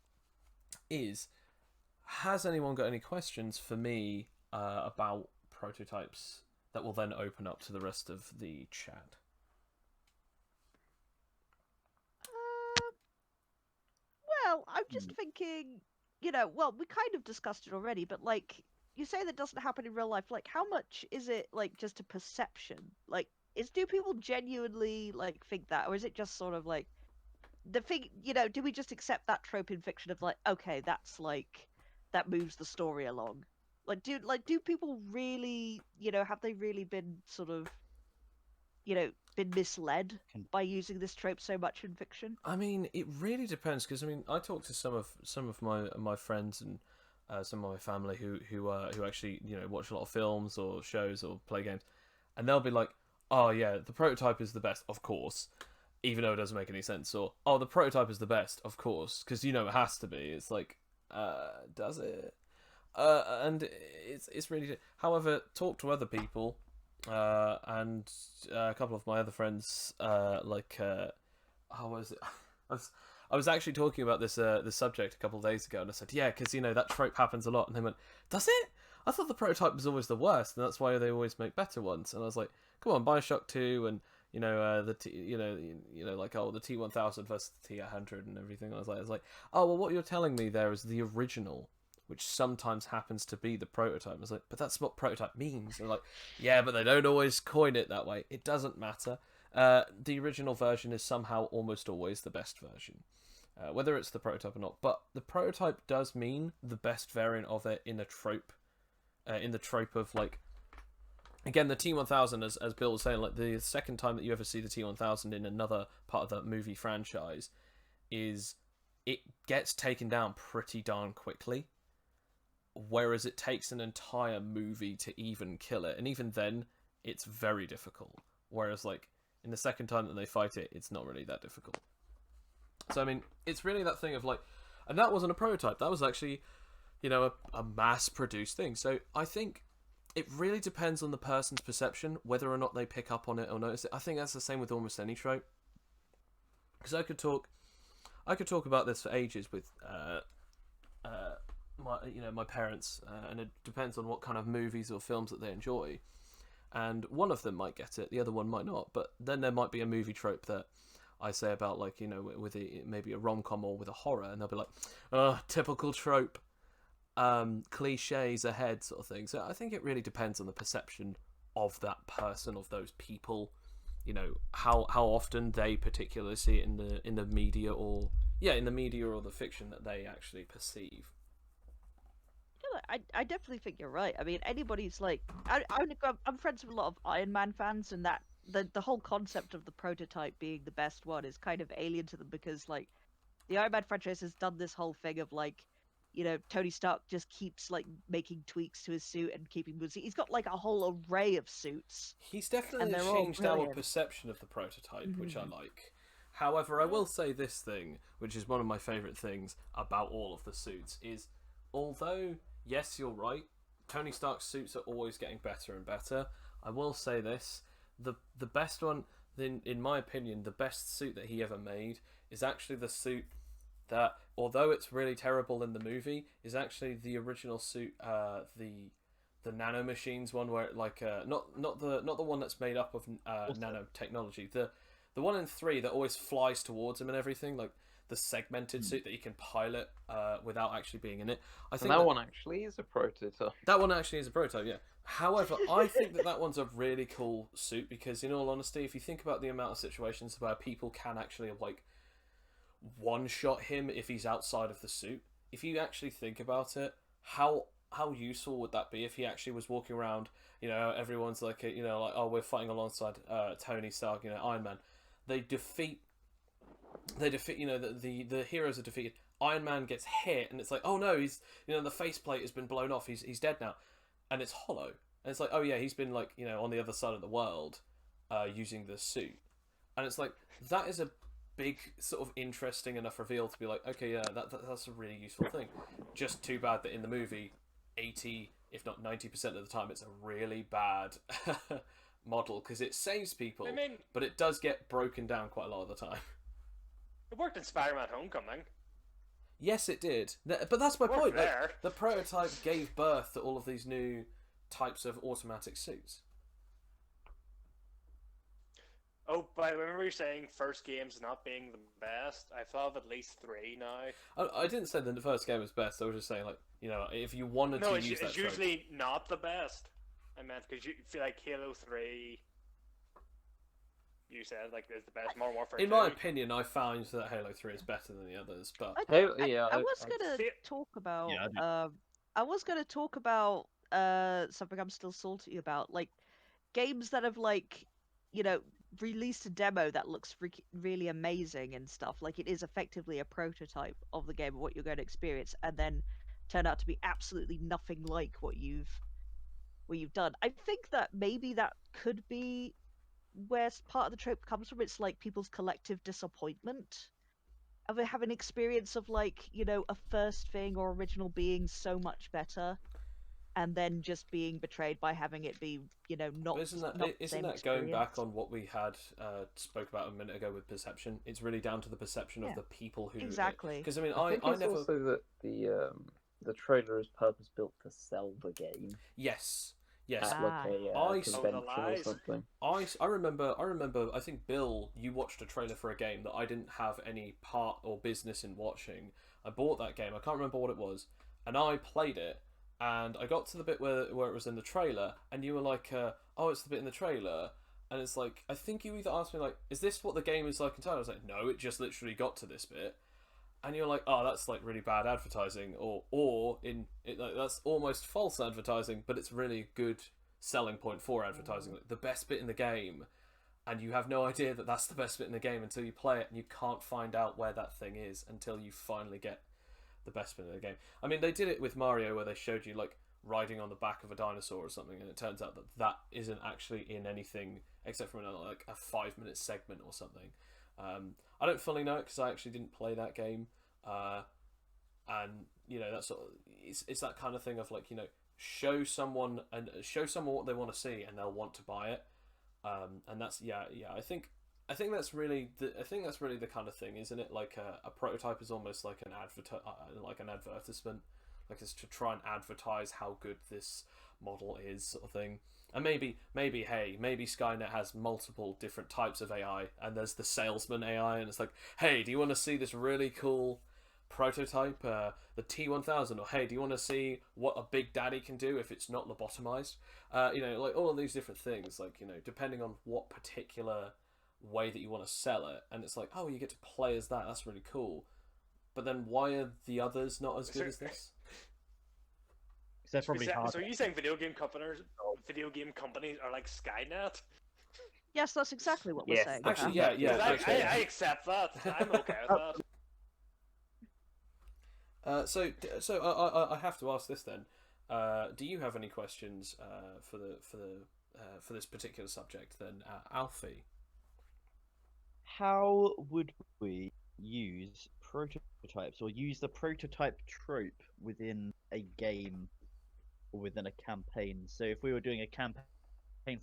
is: has anyone got any questions for me about prototypes that will then open up to the rest of the chat? Well, I'm just thinking, well, we kind of discussed it already, but like you say that doesn't happen in real life. Like, how much is it like just a perception? Like, do people genuinely like think that, or is it just sort of like the thing? Do we just accept that trope in fiction of like, okay, that's like that moves the story along? Like, do people really, have they really been sort of, been misled by using this trope so much in fiction? I mean, it really depends, because I mean, I talked to some of my friends and some of my family who actually watch a lot of films or shows or play games, and they'll be like, "Oh yeah, the prototype is the best, of course," even though it doesn't make any sense. Or, "Oh, the prototype is the best, of course," because it has to be. It's like, does it? And it's really. However, talk to other people. And a couple of my other friends, how was it? I was actually talking about this subject a couple of days ago, and I said, yeah, because that trope happens a lot, and they went, does it? I thought the prototype was always the worst, and that's why they always make better ones. And I was like, come on, BioShock 2, and the T1000 versus the T100 and everything. And I was like, oh well, what you're telling me there is the original, which sometimes happens to be the prototype. I was like, but that's what prototype means. They're like, yeah, but they don't always coin it that way. It doesn't matter. The original version is somehow almost always the best version, whether it's the prototype or not. But the prototype does mean the best variant of it in a trope, in the trope of, like, again, the T1000, as Bill was saying, like, the second time that you ever see the T1000 in another part of the movie franchise is it gets taken down pretty darn quickly. Whereas it takes an entire movie to even kill it, and even then, it's very difficult. Whereas, like, in the second time that they fight it, it's not really that difficult. So, I mean, it's really that thing of, like, and that wasn't a prototype, that was actually, a mass-produced thing. So, I think it really depends on the person's perception, whether or not they pick up on it or notice it. I think that's the same with almost any trope. Because I could talk about this for ages with, my parents, and it depends on what kind of movies or films that they enjoy, and one of them might get it, the other one might not. But then there might be a movie trope that I say about, like, with maybe a rom-com or with a horror, and they'll be like, oh, typical trope, cliches ahead, sort of thing. So I think it really depends on the perception of that person, of those people, how often they particularly see it in the media, or the fiction that they actually perceive. I definitely think you're right. I mean, anybody's like, I'm friends with a lot of Iron Man fans, and that the whole concept of the prototype being the best one is kind of alien to them, because, like, the Iron Man franchise has done this whole thing of, like, Tony Stark just keeps like making tweaks to his suit and keeping moving. He's got like a whole array of suits. He's definitely they're all changed our brilliant. perception of the prototype, which I Mhm. like. However, I will say this thing, which is one of my favourite things about all of the suits, is although, yes, you're right, Tony Stark's suits are always getting better and better, I will say this, the best one, in my opinion, the best suit that he ever made is actually the suit that, although it's really terrible in the movie, is actually the original suit, the nanomachines one, where like not the one that's made up of nanotechnology, the one in 3 that always flies towards him and everything, like the segmented suit that you can pilot without actually being in it. I think that one actually is a prototype. that one actually is a prototype, yeah. However, I think that one's a really cool suit because, in all honesty, if you think about the amount of situations where people can actually like one-shot him if he's outside of the suit, if you actually think about it, how useful would that be if he actually was walking around? Everyone's like, like, oh, we're fighting alongside Tony Stark, Iron Man. They defeat. The heroes are defeated. Iron Man gets hit, and it's like, oh no, he's, the faceplate has been blown off. He's dead now, and it's hollow. And it's like, oh yeah, he's been like, on the other side of the world, using the suit, and it's like that is a big sort of interesting enough reveal to be like, okay, yeah, that's a really useful thing. Just too bad that in the movie, 80, if not 90% of the time, it's a really bad model because it saves people, I mean, but it does get broken down quite a lot of the time. it worked in Spider-Man: Homecoming. Yes, it did. But that's my Worked point. Like, there. the prototype gave birth to all of these new types of automatic suits. Oh, but I remember you saying first games not being the best. I thought of at least 3 now. I didn't say the first game was best. I was just saying, like, if you wanted No, to it's, use that it's trope. usually not the best. I meant because you feel like Halo 3. You said like is the best. Modern Warfare. In 2. my opinion, I found that Halo 3 is better than the others, but Hey, I, yeah, I was I- gonna see- talk about Yeah, I was gonna talk about something I'm still salty about, like games that have like released a demo that looks really amazing and stuff. Like it is effectively a prototype of the game of what you're going to experience, and then turn out to be absolutely nothing like what you've done. I think that maybe that could be where part of the trope comes from. It's like people's collective disappointment of having experience of like a first thing or original being so much better, and then just being betrayed by having it be not. But isn't not that the isn't same that going back experience. on what we had spoke about a minute ago with perception? It's really down to the perception of Yeah, the people who exactly. Because I mean, I think I it's never. also that the trailer is purpose built to sell the game Yes. at Yes. like a I- convention or lies. something. I remember. I think Bill, you watched a trailer for a game that I didn't have any part or business in watching. I bought that game. I can't remember what it was, and I played it. And I got to the bit where it was in the trailer, and you were like, "Oh, it's the bit in the trailer." And it's like, I think you either asked me like, "Is this what the game is like entirely?" I was like, "No, it just literally got to this bit." And you're like, "Oh, that's like really bad advertising," or that's almost false advertising, but it's really good selling point for advertising. Like, the best bit in the game, and you have no idea that that's the best bit in the game until you play it, and you can't find out where that thing is until you finally get the best bit of the game. I mean, they did it with Mario where they showed you like riding on the back of a dinosaur or something, and it turns out that isn't actually in anything except for like a 5-minute segment or something. I don't fully know it because I actually didn't play that game, and that's sort of it's that kind of thing of like show someone what they want to see and they'll want to buy it, and that's I think that's really the kind of thing, isn't it? Like a prototype is almost like an advertisement, like it's to try and advertise how good this model is, sort of thing. And maybe Skynet has multiple different types of AI, and there's the salesman AI, and it's like, hey, do you want to see this really cool prototype, the T1000, or hey, do you want to see what a Big Daddy can do if it's not lobotomized? Like all of these different things, like depending on what particular way that you want to sell it, and it's like, oh, you get to play as that's really cool, but then why are the others not as good as this? So that's probably hard. So are you saying video game companies are like Skynet? Yes, that's exactly what we're Yes, saying. Actually, Pat. yeah. 'Cause I accept that. I'm okay with that. I have to ask this then. Do you have any questions for this particular subject then, Alfie? How would we use prototypes or use the prototype trope within a game or within a campaign? So if we were doing a campaign,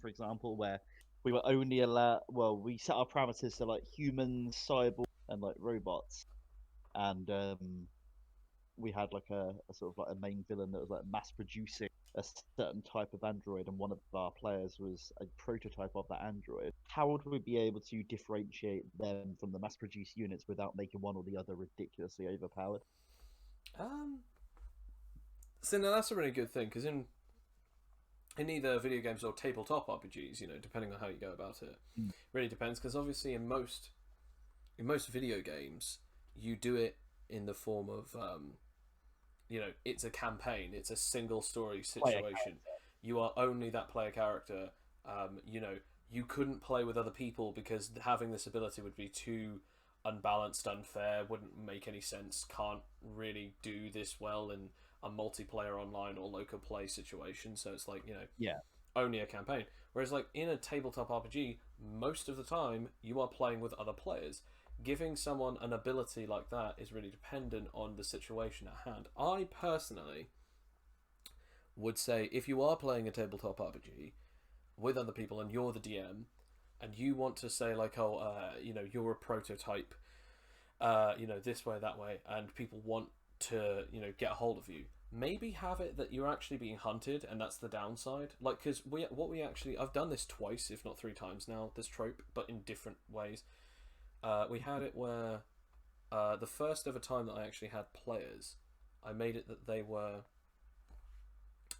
for example, where we were only we set our parameters to like humans, cyborgs, and like robots, and we had like a sort of like a main villain that was like mass producing a certain type of android, and one of our players was a prototype of that android. How would we be able to differentiate them from the mass produced units without making one or the other ridiculously overpowered? So now that's a really good thing, because in either video games or tabletop RPGs, depending on how you go about it, really depends. Because obviously in most video games, you do it in the form of it's a campaign, it's a single story situation. You are only that player character. You couldn't play with other people because having this ability would be too unbalanced, unfair, wouldn't make any sense, can't really do this well in a multiplayer online or local play situation. So it's like, only a campaign. Whereas like in a tabletop RPG, most of the time you are playing with other players. Giving someone an ability like that is really dependent on the situation at hand. I personally would say if you are playing a tabletop RPG with other people and you're the DM and you want to say like, you're a prototype, this way, that way, and people want to, get a hold of you, maybe have it that you're actually being hunted, and that's the downside. Like, because I've done this twice, if not 3 times now, this trope, but in different ways. We had it where the first ever time that I actually had players, I made it that they were,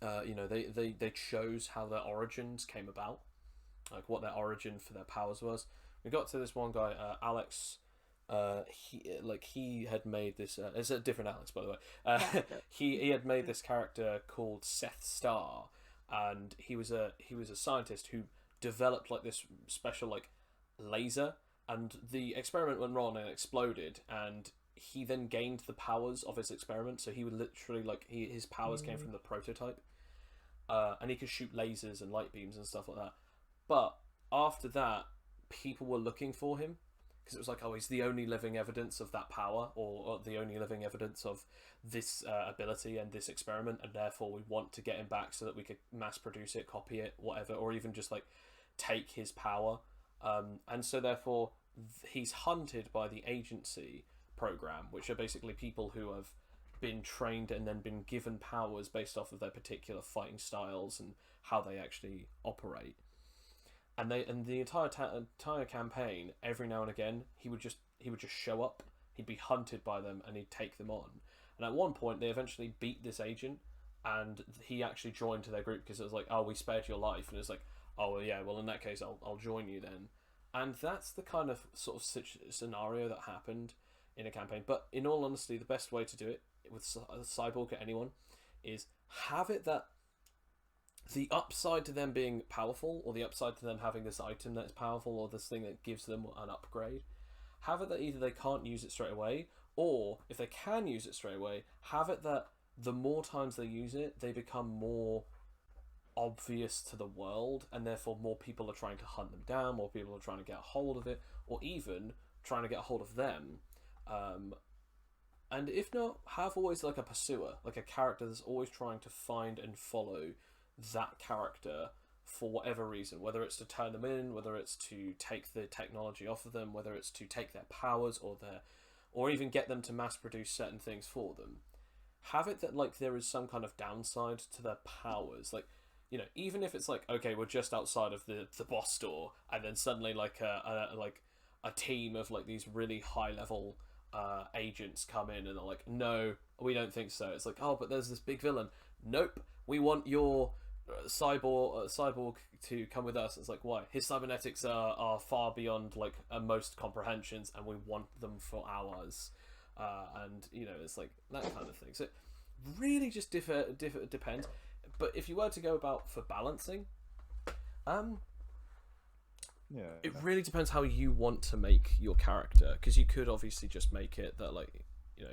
they chose how their origins came about, like what their origin for their powers was. We got to this one guy, Alex. He had made this. It's a different Alex, by the way. He had made this character called Seth Starr, and he was a scientist who developed like this special like laser. And the experiment went wrong and it exploded, and he then gained the powers of his experiment. So he would literally his powers came from the prototype, and he could shoot lasers and light beams and stuff like that. But after that, people were looking for him because it was like, oh, he's the only living evidence of that power, or the only living evidence of this ability and this experiment, and therefore we want to get him back so that we could mass produce it, copy it, whatever, or even just like take his power. And so therefore he's hunted by the agency program, which are basically people who have been trained and then been given powers based off of their particular fighting styles and how they actually operate. And the entire campaign, every now and again, he would just show up. He'd be hunted by them and he'd take them on. And at one point, they eventually beat this agent, and he actually joined to their group because it was like, oh, we spared your life, and it's like, oh yeah, well in that case I'll join you then. And that's the kind of sort of scenario that happened in a campaign. But in all honesty, the best way to do it with Cyborg or anyone is have it that the upside to them being powerful, or the upside to them having this item that's powerful, or this thing that gives them an upgrade, have it that either they can't use it straight away, or if they can use it straight away, have it that the more times they use it, they become more obvious to the world, and therefore more people are trying to hunt them down, more people are trying to get a hold of it, or even trying to get a hold of them. And if not, have always like a pursuer, like a character that's always trying to find and follow that character for whatever reason, whether it's to turn them in, whether it's to take the technology off of them, whether it's to take their powers or even get them to mass produce certain things for them. Have it that like there is some kind of downside to their powers, like, even if it's like, okay, we're just outside of the boss door, and then suddenly like a team of like these really high level agents come in and they're like, no, we don't think so. It's like, oh, but there's this big villain. Nope, we want your cyborg to come with us. It's like, why? His cybernetics are far beyond like most comprehensions, and we want them for ours. And it's like that kind of thing. So it really just depends. But if you were to go about for balancing, it really depends how you want to make your character, because you could obviously just make it that like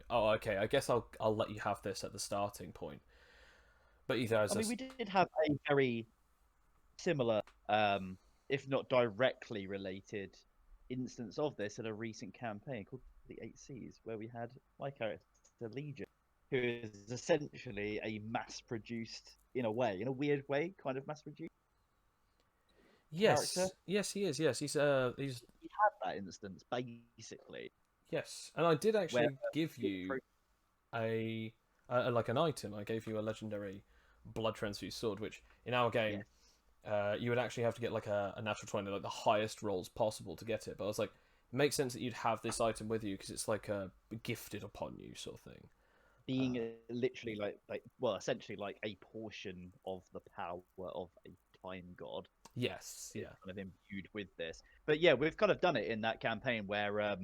oh, okay, I guess I'll let you have this at the starting point. But either as I mean, we did have a very similar, if not directly related, instance of this in a recent campaign called the 8Cs, where we had my character Legion, who is essentially a mass-produced, in a weird way, kind of mass-produced yes, character. yes, he is. Yes, he's He had that instance basically. yes, and I did actually Where, give you a like an item. I gave you a legendary blood transfused sword, which in our game, you would actually have to get like a natural 20, like the highest rolls possible to get it. But I was like, it makes sense that you'd have this item with you because it's like gifted upon you sort of thing. being literally essentially like a portion of the power of a time god. Yes, yeah, Kind of imbued with this. But yeah, we've kind of done it in that campaign where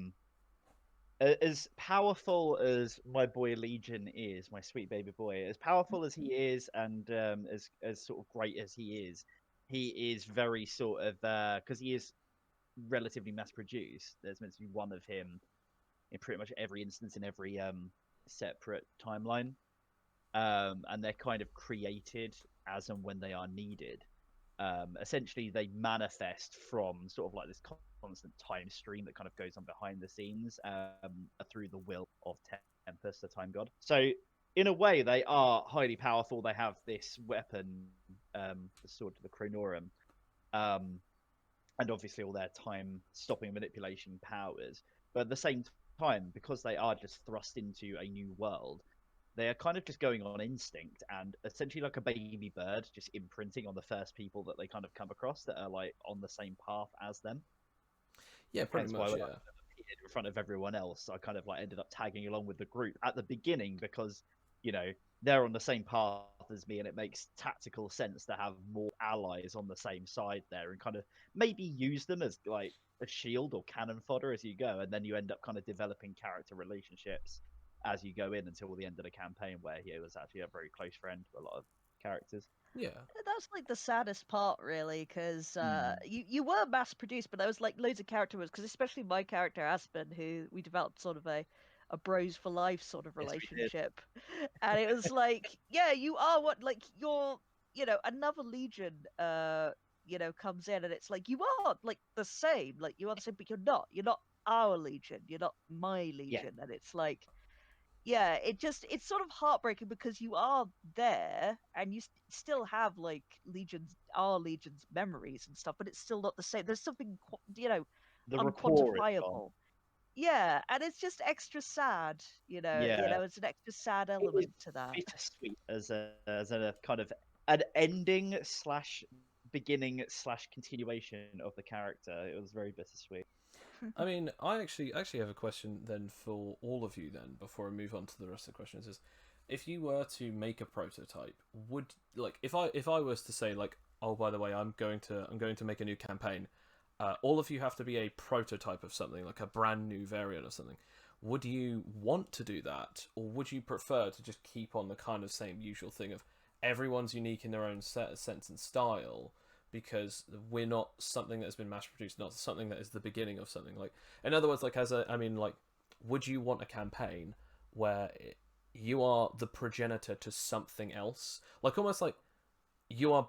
as powerful as my boy Legion is, my sweet baby boy, as powerful as he is, and as sort of great as he is very sort of because he is relatively mass produced. There's meant to be one of him in pretty much every instance in every separate timeline, and they're kind of created as and when they are needed. Essentially, they manifest from sort of like this constant time stream that kind of goes on behind the scenes through the will of Tempest, the time god. So, in a way, they are highly powerful. They have this weapon, the sword to the Chronorum, and obviously all their time-stopping manipulation powers. But at the same time, because they are just thrust into a new world, they are kind of just going on instinct and essentially like a baby bird, just imprinting on the first people that they kind of come across that are like on the same path as them. yeah, pretty Hence much. why when Yeah, I appeared in front of everyone else, I kind of like ended up tagging along with the group at the beginning because they're on the same path as me, and it makes tactical sense to have more allies on the same side there, and kind of maybe use them as like a shield or cannon fodder as you go, and then you end up kind of developing character relationships as you go in until the end of the campaign, where he was actually a very close friend to a lot of characters. yeah, That's like the saddest part, really, because you were mass produced, but there was like loads of character because especially my character Aspen, who we developed sort of a bros for life sort of Yes, we did. relationship, and it was like, yeah, you are what like you're, another Legion, comes in, and it's like you are like the same, like you are the same, but you're not our Legion, you're not my Legion, and it's like. Yeah, it's sort of heartbreaking because you are there and you still have like our Legion's memories and stuff, but it's still not the same. There's something, The rapport is gone. unquantifiable. Yeah, and it's just extra sad, Yeah. it's an extra sad It was element to that. bittersweet as a kind of an ending slash beginning slash continuation of the character. It was very bittersweet. I mean, I actually have a question then for all of you then before I move on to the rest of the questions. Is if you were to make a prototype, would like if I was to say like, oh, by the way, I'm going to make a new campaign. All of you have to be a prototype of something, like a brand new variant or something. Would you want to do that, or would you prefer to just keep on the kind of same usual thing of everyone's unique in their own sense and style? Because we're not something that has been mass produced, not something that is the beginning of something. Like, in other words, like would you want a campaign where you are the progenitor to something else, like almost like you are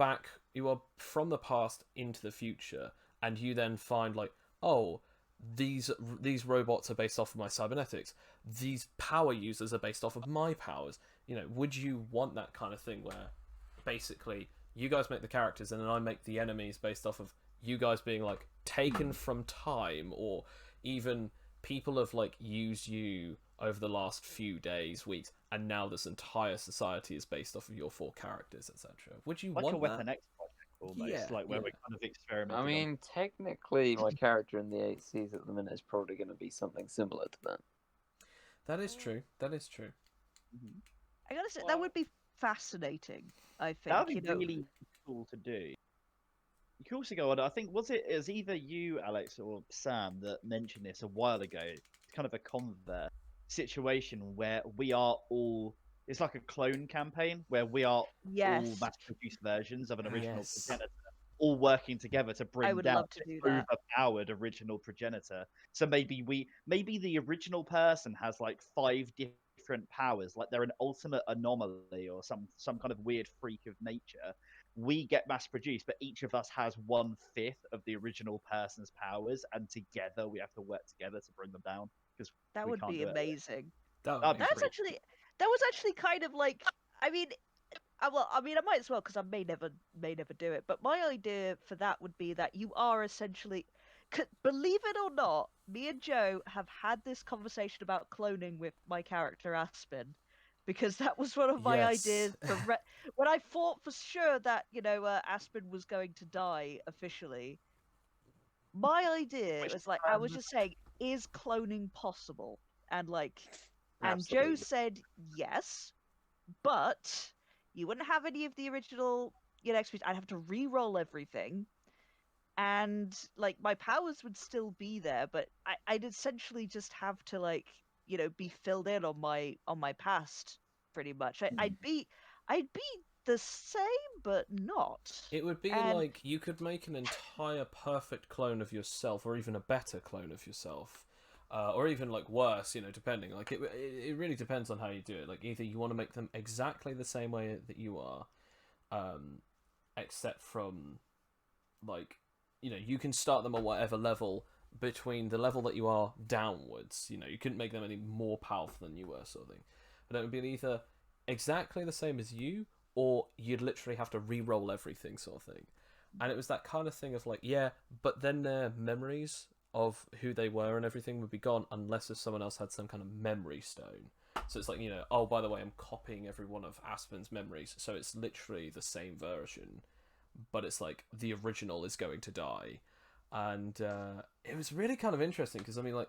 from the past into the future, and you then find like, oh, these robots are based off of my cybernetics, these power users are based off of my powers. Would you want that kind of thing where basically you guys make the characters and then I make the enemies based off of you guys being like taken from time, or even people have like used you over the last few days, weeks, and now this entire society is based off of your 4 characters, etc. Would you Like want a Weapon that? X project almost, Yeah, like where yeah. we're kind of experimenting. I mean, technically, my character in the 8Cs at the minute is probably going to be something similar to that. That is true. That is true. I gotta say that would be fascinating. I think That would be really cool to do. You could also go on. I think it was either you, Alex, or Sam that mentioned this a while ago. It's kind of a convert situation where we are all. It's like a clone campaign where we are all Yes. mass-produced versions of an original Yes. progenitor. all working together to bring would down love to this do that. overpowered original progenitor. So maybe the original person has like 5 different powers, like they're an ultimate anomaly or some kind of weird freak of nature. We get mass produced, but each of us has 1/5 of the original person's powers, and together we have to work together to bring them down because That we would can't be do it. amazing. That would That'd be be That's pretty. that was actually kind of like, I mean, I mean, I might as well because I may never do it. But my idea for that would be that you are essentially, believe it or not, me and Joe have had this conversation about cloning with my character Aspen, because that was one of my Yes. ideas for when I thought for sure that Aspen was going to die officially. My idea Which was like I was just saying, is cloning possible? And Joe absolutely. said yes, but you wouldn't have any of the original, experience. I'd have to re-roll everything, and like my powers would still be there, but I'd essentially just have to be filled in on my past, pretty much. I'd be the same, but not. It would be And like you could make an entire perfect clone of yourself, or even a better clone of yourself, or even like worse, depending. Like it really depends on how you do it. Like either you want to make them exactly the same way that you are, except from like you can start them at whatever level between the level that you are downwards. You couldn't make them any more powerful than you were, sort of thing. But it would be either exactly the same as you, or you'd literally have to re-roll everything, sort of thing. And it was that kind of thing of like, yeah, but then their memories of who they were and everything would be gone unless if someone else had some kind of memory stone. So it's like, oh, by the way, I'm copying every one of Aspen's memories, so it's literally the same version, but it's like the original is going to die. And it was really kind of interesting because, I mean, like,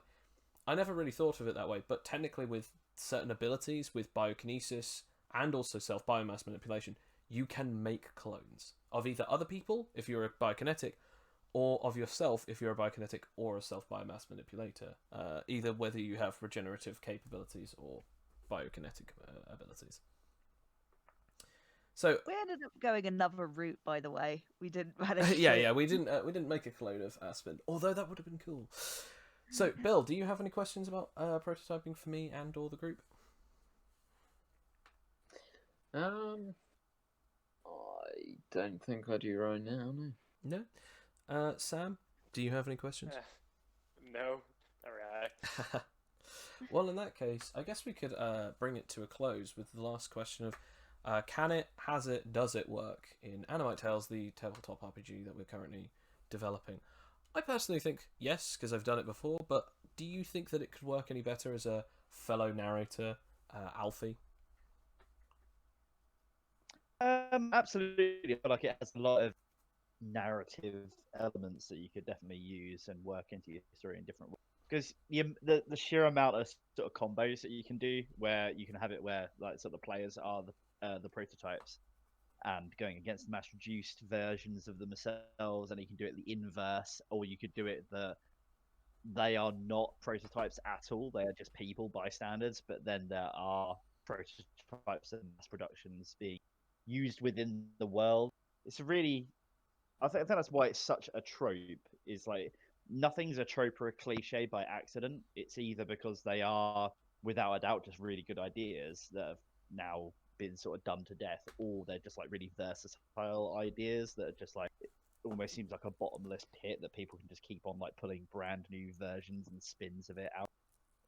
I never really thought of it that way, but technically with certain abilities, with biokinesis and also self-biomass manipulation, you can make clones of either other people, if you're a biokinetic, or of yourself, if you're a biokinetic or a self-biomass manipulator. Either whether you have regenerative capabilities or biokinetic abilities. So we ended up going another route, by the way. We didn't manage. yeah, we didn't make a clone of Aspen, although that would have been cool. So, Bill, do you have any questions about prototyping for me and or the group? I don't think I do right now. No. No. Sam, do you have any questions? No, not really. Well, in that case, I guess we could bring it to a close with the last question of can it, has it, does it work in Animite Tales, the tabletop RPG that we're currently developing? I personally think yes, because I've done it before, but do you think that it could work any better as a fellow narrator, Alfie? Absolutely. I feel like it has a lot of narrative elements that you could definitely use and work into your story in different ways. Because the sheer amount of sort of combos that you can do, where you can have it where like sort of the players are the prototypes, and going against mass reduced versions of themselves, and you can do it the inverse, or you could do it that they are not prototypes at all; they are just people, bystanders. But then there are prototypes and mass productions being used within the world. It's a really, I think that's why it's such a trope. Is like nothing's a trope or a cliche by accident. It's either because they are, without a doubt, just really good ideas that have now been sort of done to death, or they're just like really versatile ideas that are just like, it almost seems like a bottomless pit that people can just keep on like putting brand new versions and spins of it out.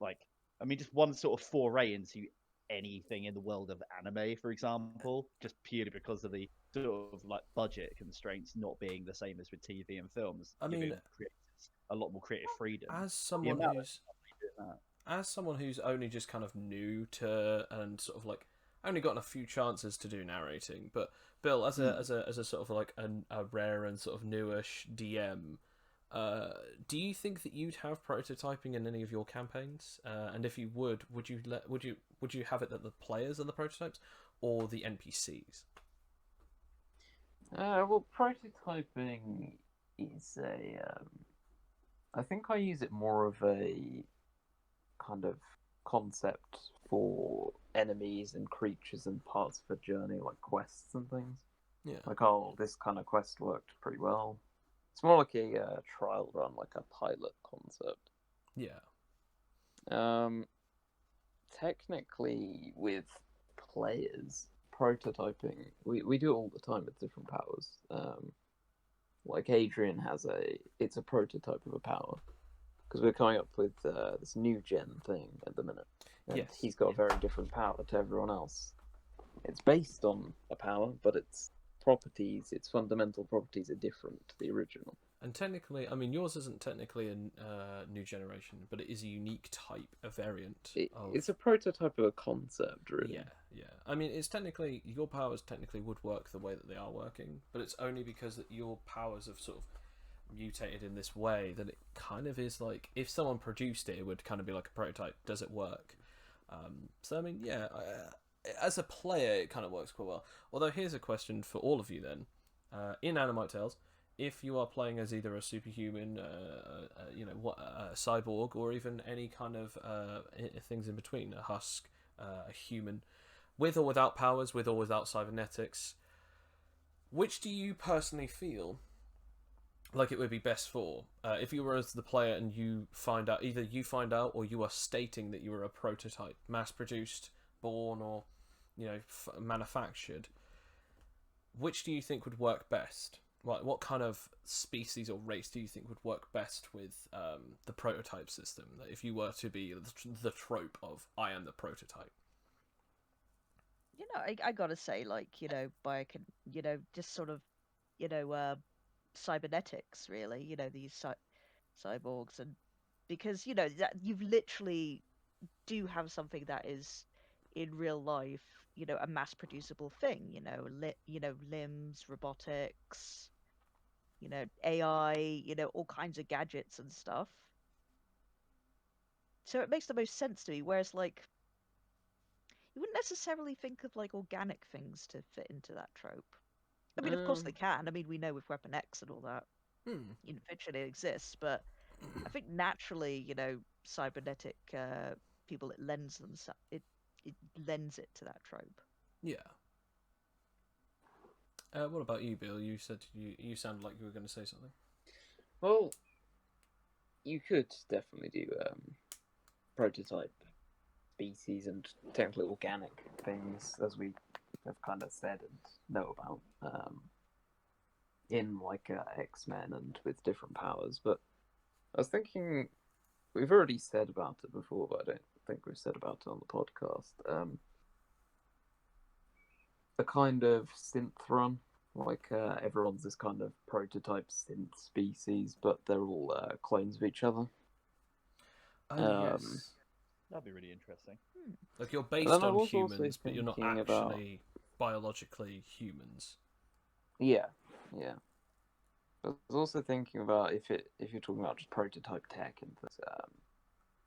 Like, I mean, just one sort of foray into anything in the world of anime, for example, just purely because of the sort of like budget constraints not being the same as with TV and films. I mean, creators a lot more creative freedom. as someone who's only just kind of new to and sort of like only gotten a few chances to do narrating, but Bill, as a sort of like a rare and sort of newish DM, do you think that you'd have prototyping in any of your campaigns? And if you would you have it that the players are the prototypes or the NPCs? Well, prototyping is I think I use it more of a kind of concept for enemies and creatures and parts of a journey, like quests and things. Yeah. Like, oh, this kind of quest worked pretty well. It's more like a trial run, like a pilot concept. Yeah. Technically, with players prototyping, we do it all the time with different powers. Like Adrian it's a prototype of a power because we're coming up with this new gen thing at the minute, and Yes. he's got a very different power to everyone else. It's based on a power, but its fundamental properties are different to the original. And technically, I mean, yours isn't technically a new generation, but it is a unique type, a variant. It's a prototype of a concept, really. Yeah, yeah. I mean, it's technically, your powers technically would work the way that they are working, but it's only because that your powers have sort of mutated in this way that it kind of is like, if someone produced it, it would kind of be like a prototype. Does it work? So, I mean, yeah, as a player, it kind of works quite well. Although, here's a question for all of you then. In Animite Tales, if you are playing as either a superhuman, a cyborg, or even any kind of things in between, a husk, a human, with or without powers, with or without cybernetics, which do you personally feel like it would be best for? If you were as the player and you find out, either you find out or you are stating that you are a prototype, mass-produced, born, or manufactured, which do you think would work best? What kind of species or race do you think would work best with the prototype system? If you were to be the trope of I am the prototype. I gotta say, just sort of, cybernetics, really. These cyborgs, and because that you've literally do have something that is in real life, a mass producible thing. Limbs, robotics, AI, all kinds of gadgets and stuff. So it makes the most sense to me. Whereas, like, you wouldn't necessarily think of like organic things to fit into that trope. I mean, of course they can. I mean, we know with Weapon X and all that, eventually it exists. But I think naturally, cybernetic people, it lends it to that trope. Yeah. What about you, Bill? You said you sounded like you were going to say something. Well, you could definitely do prototype species and technically organic things, as we have kind of said and know about, in like X-Men and with different powers. But I was thinking, we've already said about it before, but I don't think we've said about it on the podcast. A kind of synth run, like everyone's this kind of prototype synth species, but they're all clones of each other. Yes. That'd be really interesting. Like you're based on humans, but you're not actually biologically humans. Yeah. I was also thinking about if you're talking about just prototype tech, and this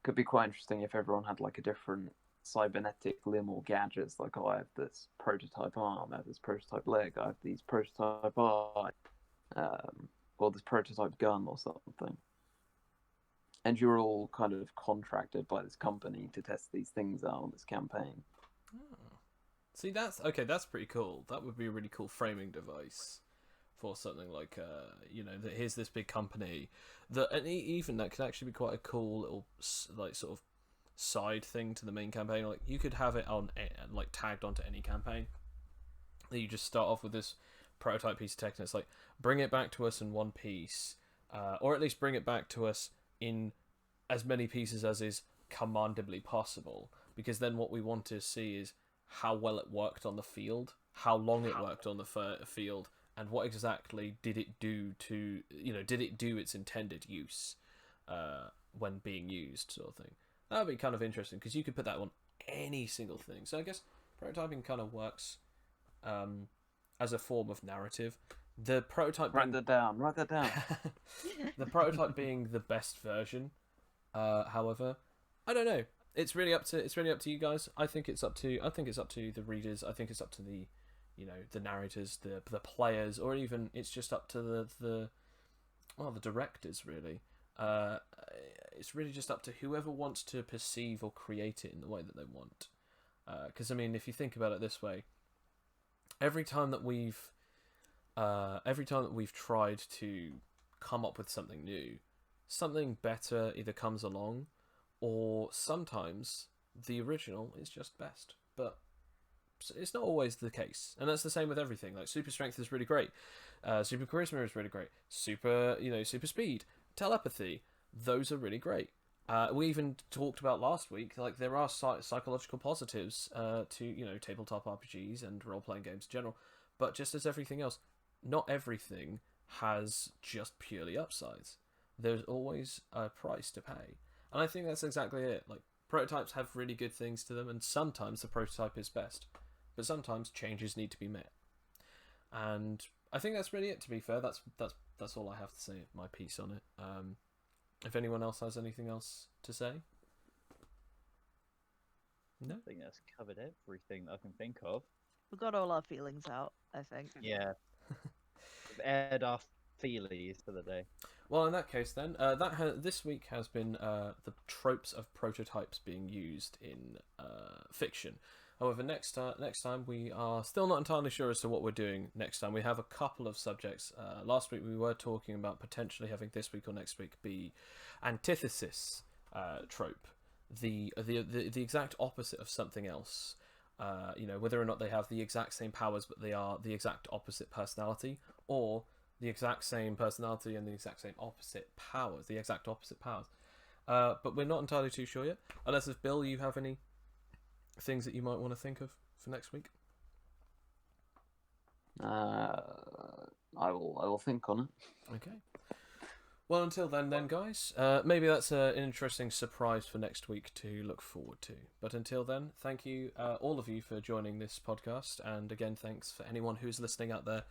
could be quite interesting if everyone had like a different cybernetic limb or gadgets. Like, I have this prototype arm, I have this prototype leg, I have these prototype eye, or this prototype gun or something. And you're all kind of contracted by this company to test these things out on this campaign. Oh. See, that's pretty cool. That would be a really cool framing device for something like, that here's this big company and even that could actually be quite a cool little like sort of side thing to the main campaign. Like you could have it on like tagged onto any campaign. That you just start off with this prototype piece of tech, and it's like, bring it back to us in one piece, or at least bring it back to us in as many pieces as is commandably possible, because then what we want to see is how well it worked on the field, how long it worked on the field, and what exactly did it do to, did it do its intended use when being used, sort of thing. That would be kind of interesting, because you could put that on any single thing. So I guess prototyping kind of works as a form of narrative. The prototype Write that down. The prototype being the best version. However, I don't know. It's really up to you guys. I think it's up to the readers. I think it's up to the the narrators, the players, or even it's just up to the directors, really. It's really just up to whoever wants to perceive or create it in the way that they want. Because I mean, if you think about it this way, every time that we've every time that we've tried to come up with something new, something better either comes along, or sometimes the original is just best. But it's not always the case, and that's the same with everything. Like super strength is really great, super charisma is really great, super speed, telepathy, those are really great. We even talked about last week, like there are psychological positives to tabletop RPGs and role playing games in general, but just as everything else, not everything has just purely upsides. There's always a price to pay, and I think that's exactly it. Like prototypes have really good things to them, and sometimes the prototype is best, but sometimes changes need to be met. And I think that's really it. To be fair, that's all I have to say. My piece on it. If anyone else has anything else to say, no. I think that's covered everything that I can think of. We got all our feelings out, I think. Yeah, we've aired our feelies for the day. Well, in that case, then this week has been the tropes of prototypes being used in fiction. However, next time we are still not entirely sure as to what we're doing next time. We have a couple of subjects. Last week we were talking about potentially having this week or next week be antithesis trope, the exact opposite of something else. Whether or not they have the exact same powers but they are the exact opposite personality, or the exact same personality and the exact same opposite powers, the exact opposite powers. But we're not entirely too sure yet. Unless, if Bill, you have any things that you might want to think of for next week. I will think on it. Okay. Well, until then, guys, maybe that's an interesting surprise for next week to look forward to. But until then, thank you, all of you, for joining this podcast. And again, thanks for anyone who's listening out there.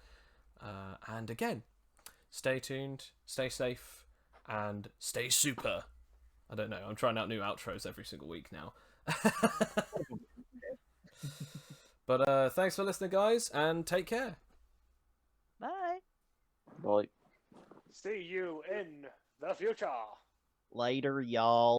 And again, stay tuned, stay safe, and stay super. I don't know, I'm trying out new outros every single week now. But thanks for listening, guys, and take care. Bye. Bye. See you in the future. Later, y'all.